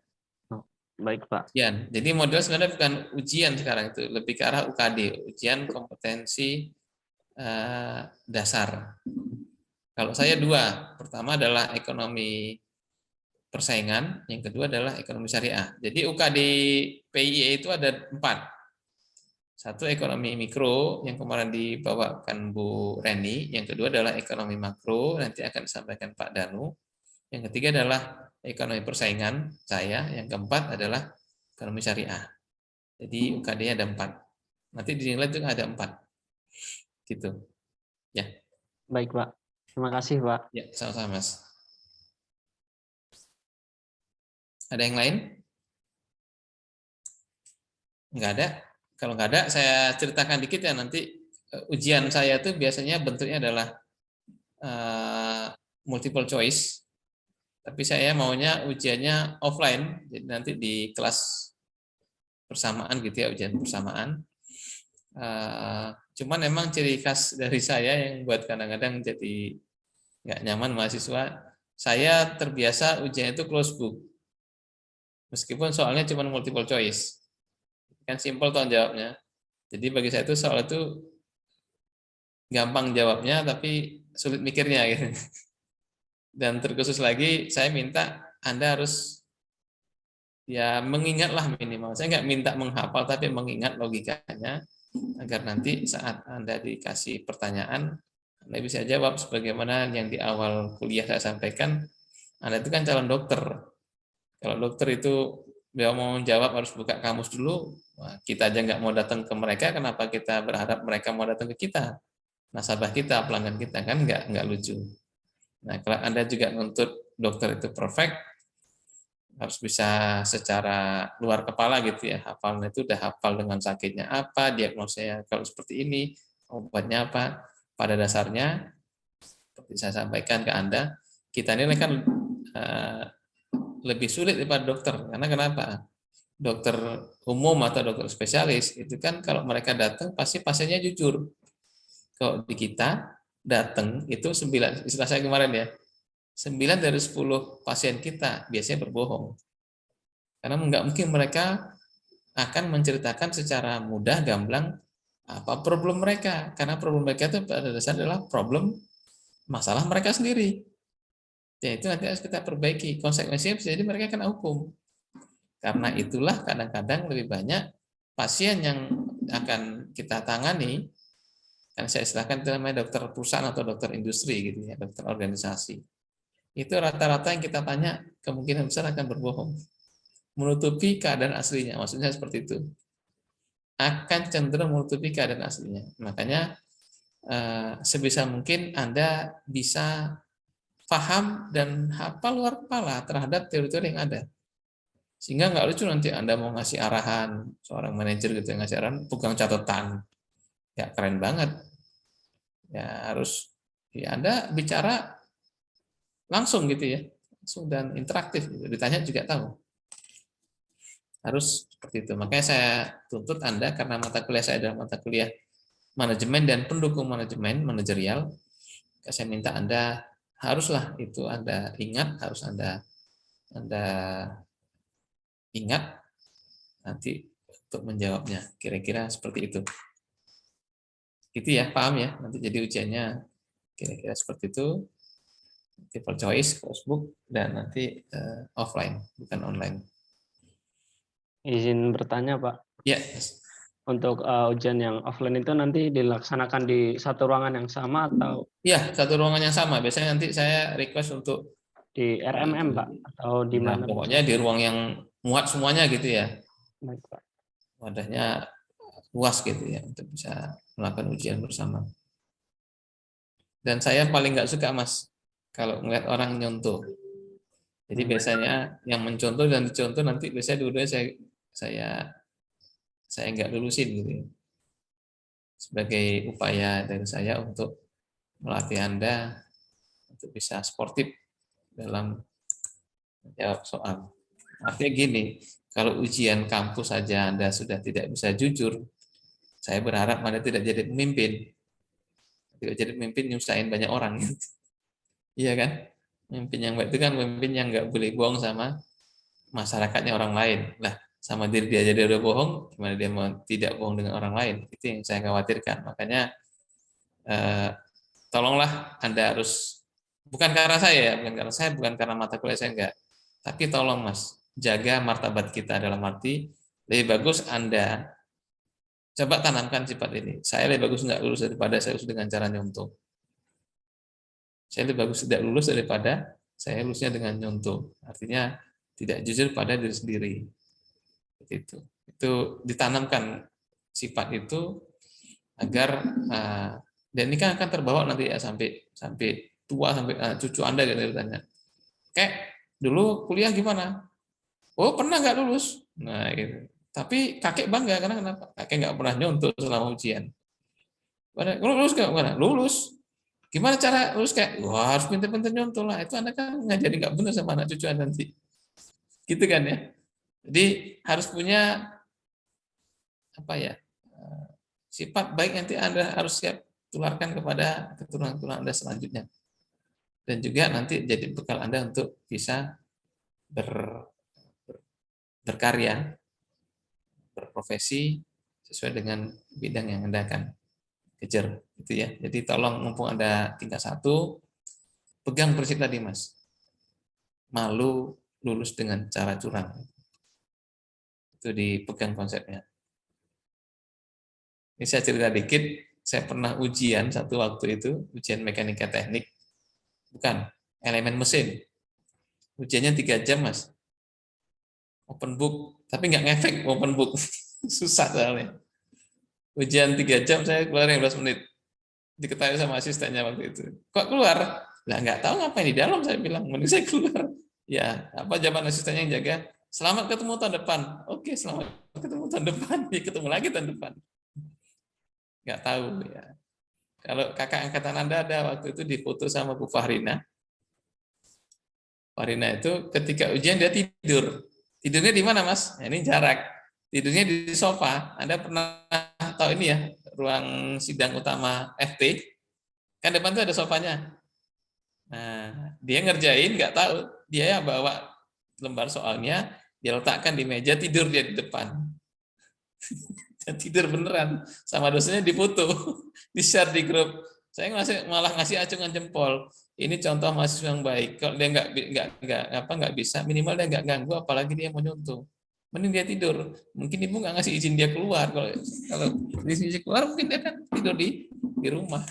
Baik, Pak. Ujian. Jadi model sebenarnya bukan ujian sekarang itu, lebih ke arah UKD, ujian kompetensi dasar. Kalau saya 2, pertama adalah ekonomi persaingan, yang kedua adalah ekonomi syariah. Jadi UKD PIE itu ada 4. 1 ekonomi mikro yang kemarin dibawakan Bu Reni, yang kedua adalah ekonomi makro, nanti akan disampaikan Pak Danu. Yang ketiga adalah ekonomi persaingan saya, yang keempat adalah ekonomi syariah. Jadi UKD-nya ada 4. Nanti dinilai itu ada 4. Gitu. Ya. Baik, Pak. Terima kasih, Pak. Ya, sama-sama, Mas. Ada yang lain? Enggak ada. Kalau nggak ada, saya ceritakan dikit ya, nanti ujian saya itu biasanya bentuknya adalah multiple choice, tapi saya maunya ujiannya offline, jadi nanti di kelas bersamaan gitu ya, ujian bersamaan. Cuman emang ciri khas dari saya yang buat kadang-kadang jadi nggak nyaman mahasiswa, saya terbiasa ujian itu close book, meskipun soalnya cuma multiple choice. Kan simpel toh jawabnya. Jadi bagi saya itu soal itu gampang jawabnya tapi sulit mikirnya gitu. Dan terkhusus lagi saya minta Anda harus ya mengingatlah minimal. Saya nggak minta menghafal tapi mengingat logikanya agar nanti saat Anda dikasih pertanyaan Anda bisa jawab sebagaimana yang di awal kuliah saya sampaikan, Anda itu kan calon dokter. Kalau dokter itu dia mau jawab harus buka kamus dulu, wah, kita aja nggak mau datang ke mereka, kenapa kita berharap mereka mau datang ke kita? Nasabah kita, pelanggan kita, kan nggak lucu. Nah, kalau Anda juga nuntut dokter itu perfect, harus bisa secara luar kepala gitu ya, hafalnya itu udah hafal dengan sakitnya apa, diagnosanya kalau seperti ini, obatnya apa. Pada dasarnya, seperti saya sampaikan ke Anda, kita ini kan lebih sulit daripada dokter. Karena kenapa? Dokter umum atau dokter spesialis, itu kan kalau mereka datang, pasti pasiennya jujur. Kalau di kita, datang, itu 9, istilah saya kemarin ya, 9 dari 10 pasien kita biasanya berbohong. Karena nggak mungkin mereka akan menceritakan secara mudah, gamblang, apa problem mereka. Karena problem mereka itu pada dasarnya adalah problem masalah mereka sendiri. Ya, itu nanti harus kita perbaiki. Konsekuensinya bisa jadi mereka kena hukum. Karena itulah kadang-kadang lebih banyak pasien yang akan kita tangani, kan saya istilahkan itu namanya dokter perusahaan atau dokter industri gitu ya, dokter organisasi. Itu rata-rata yang kita tanya kemungkinan besar akan berbohong, menutupi keadaan aslinya. Maksudnya seperti itu. Akan cenderung menutupi keadaan aslinya. Makanya sebisa mungkin Anda bisa paham dan hafal luar kepala terhadap teori-teori yang ada. Sehingga nggak lucu nanti Anda mau ngasih arahan, seorang manajer gitu yang ngasih arahan, pegang catatan. Ya keren banget. Ya harus ya Anda bicara langsung gitu ya. Langsung dan interaktif. Gitu. Ditanya juga tahu. Harus seperti itu. Makanya saya tuntut Anda, karena mata kuliah saya adalah mata kuliah manajemen dan pendukung manajemen, manajerial, saya minta Anda haruslah itu Anda ingat, harus Anda ingat nanti untuk menjawabnya. Kira-kira seperti itu. Gitu ya, paham ya? Nanti jadi ujiannya kira-kira seperti itu. Multiple choice, closebook, dan nanti offline, bukan online. Izin bertanya, Pak. Ya. Untuk ujian yang offline itu nanti dilaksanakan di satu ruangan yang sama atau? Ya, satu ruangan yang sama. Biasanya nanti saya request untuk di RMM, Pak, atau di nah, mana? pokoknya di ruang yang muat semuanya gitu ya. Baik, Pak. Wadahnya luas gitu ya untuk bisa melakukan ujian bersama. Dan saya paling nggak suka, Mas, kalau melihat orang nyontoh. Jadi biasanya yang mencontoh dan dicontoh nanti biasanya dua-duanya saya nggak lulusin gitu ya. Sebagai upaya dari saya untuk melatih Anda untuk bisa sportif dalam menjawab soal. Artinya gini, kalau ujian kampus saja Anda sudah tidak bisa jujur, saya berharap Anda tidak jadi pemimpin. Tidak jadi pemimpin nyusahin banyak orang. Iya kan? Pemimpin yang baik itu kan pemimpin yang nggak boleh bohong sama masyarakatnya orang lain. Lah, sama diri dia jadi udah bohong, gimana dia mau tidak bohong dengan orang lain? Itu yang saya khawatirkan. Makanya tolonglah Anda harus, bukan karena saya, bukan karena mata kuliah saya enggak. Tapi tolong Mas, jaga martabat kita dalam arti lebih bagus Anda coba tanamkan sifat ini. Saya lebih bagus enggak lulus daripada saya lulus dengan cara nyontoh. Saya lebih bagus tidak lulus daripada saya lulusnya dengan nyontoh. Artinya tidak jujur pada diri sendiri. Itu ditanamkan sifat itu agar dan ini kan akan terbawa nanti ya sampai tua, sampai cucu Anda gitu ditanya. Kayak dulu kuliah gimana? Oh pernah nggak lulus? Nah gitu. Tapi kakek bangga karena kenapa? Kakek nggak pernah nyontoh selama ujian. Lulus nggak? Mana? Lulus. Gimana cara lulus kayak? Wah harus pintar-pintar nyontoh lah. Itu Anda kan ngajari nggak benar sama anak cucu Anda nanti. Gitu kan ya. Jadi harus punya apa ya? Sifat baik nanti Anda harus siap tularkan kepada keturunan-keturunan Anda selanjutnya. Dan juga nanti jadi bekal Anda untuk bisa berkarya, berprofesi sesuai dengan bidang yang Anda akan kejar. Gitu ya. Jadi tolong mumpung Anda tingkat 1, pegang prinsip tadi Mas. Malu lulus dengan cara curang. Itu dipegang konsepnya. Ini saya cerita dikit, saya pernah ujian satu waktu itu, ujian mekanika teknik, bukan, elemen mesin. Ujiannya 3 jam, Mas. Open book, tapi nggak ngefek open book. Susah soalnya. Ujian 3 jam, saya keluar 15 menit. Diketahui sama asistennya waktu itu. Kok keluar? Lah nggak tahu ngapain di dalam, saya bilang. Mending saya keluar. Ya, apa jawaban asistennya yang jaga? Selamat ketemu tahun depan. Oke, selamat ketemu tahun depan. Ya, ketemu lagi tahun depan. Nggak tahu ya. Kalau kakak angkatan Anda ada waktu itu difoto sama Bu Fahrina. Fahrina itu ketika ujian dia tidur. Tidurnya di mana, Mas? Nah, ini jarak. Tidurnya di sofa. Anda pernah tahu ini ya, ruang sidang utama FT? Kan depan tuh ada sofanya. Nah, dia ngerjain nggak tahu. Dia ya bawa lembar soalnya, dia letakkan di meja, tidur dia di depan. Dan tidur beneran. Sama dosennya difoto, di-share di grup. Saya malah ngasih acungan jempol. Ini contoh mahasiswa yang baik. Kalau dia nggak bisa, minimal dia nggak ganggu, apalagi dia mau nyontoh. Mending dia tidur. Mungkin ibu nggak ngasih izin dia keluar. Kalau izin keluar, mungkin dia kan tidur di rumah.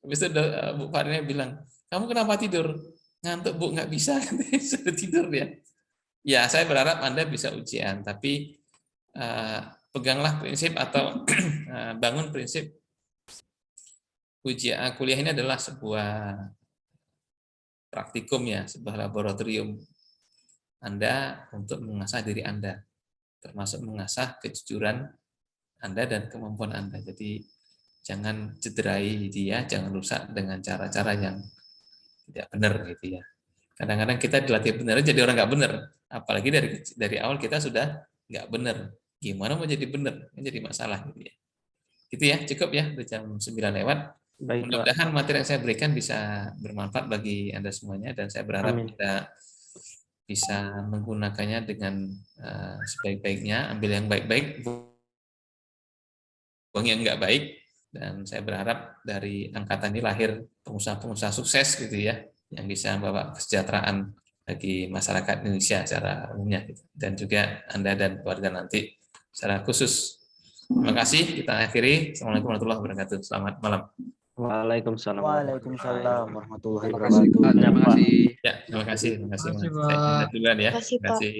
Habis itu Bu Farina bilang, kamu kenapa tidur? Ngantuk, Bu, nggak bisa. Sudah tidur dia. Ya, saya berharap Anda bisa ujian, tapi peganglah prinsip atau bangun prinsip ujian kuliah ini adalah sebuah praktikum ya, sebuah laboratorium Anda untuk mengasah diri Anda, termasuk mengasah kejujuran Anda dan kemampuan Anda. Jadi jangan cederai dia, jangan rusak dengan cara-cara yang tidak benar gitu ya. Kadang-kadang kita dilatih benar jadi orang nggak benar, apalagi dari awal kita sudah nggak benar. Gimana mau jadi benar? Menjadi masalah gitu ya. Gitu ya, cukup ya, udah jam 9 lewat. Baik, Pak. Mudah-mudahan materi yang saya berikan bisa bermanfaat bagi Anda semuanya, dan saya berharap Amin. Anda bisa menggunakannya dengan sebaik-baiknya, ambil yang baik-baik, buang yang nggak baik, dan saya berharap dari angkatan ini lahir pengusaha-pengusaha sukses gitu ya, yang bisa membawa kesejahteraan bagi masyarakat Indonesia secara umumnya gitu. Dan juga Anda dan keluarga nanti secara khusus. Terima kasih, kita akhiri. Assalamualaikum warahmatullahi wabarakatuh. Selamat malam. Waalaikumsalam. Waalaikumsalam warahmatullahi Terima kasih, wabarakatuh. Pak. Terima kasih. Ya, terima kasih. Terima kasih. Terima kasih, Saya Pak. duluan ya. Terima kasih, Terima Pak. kasih.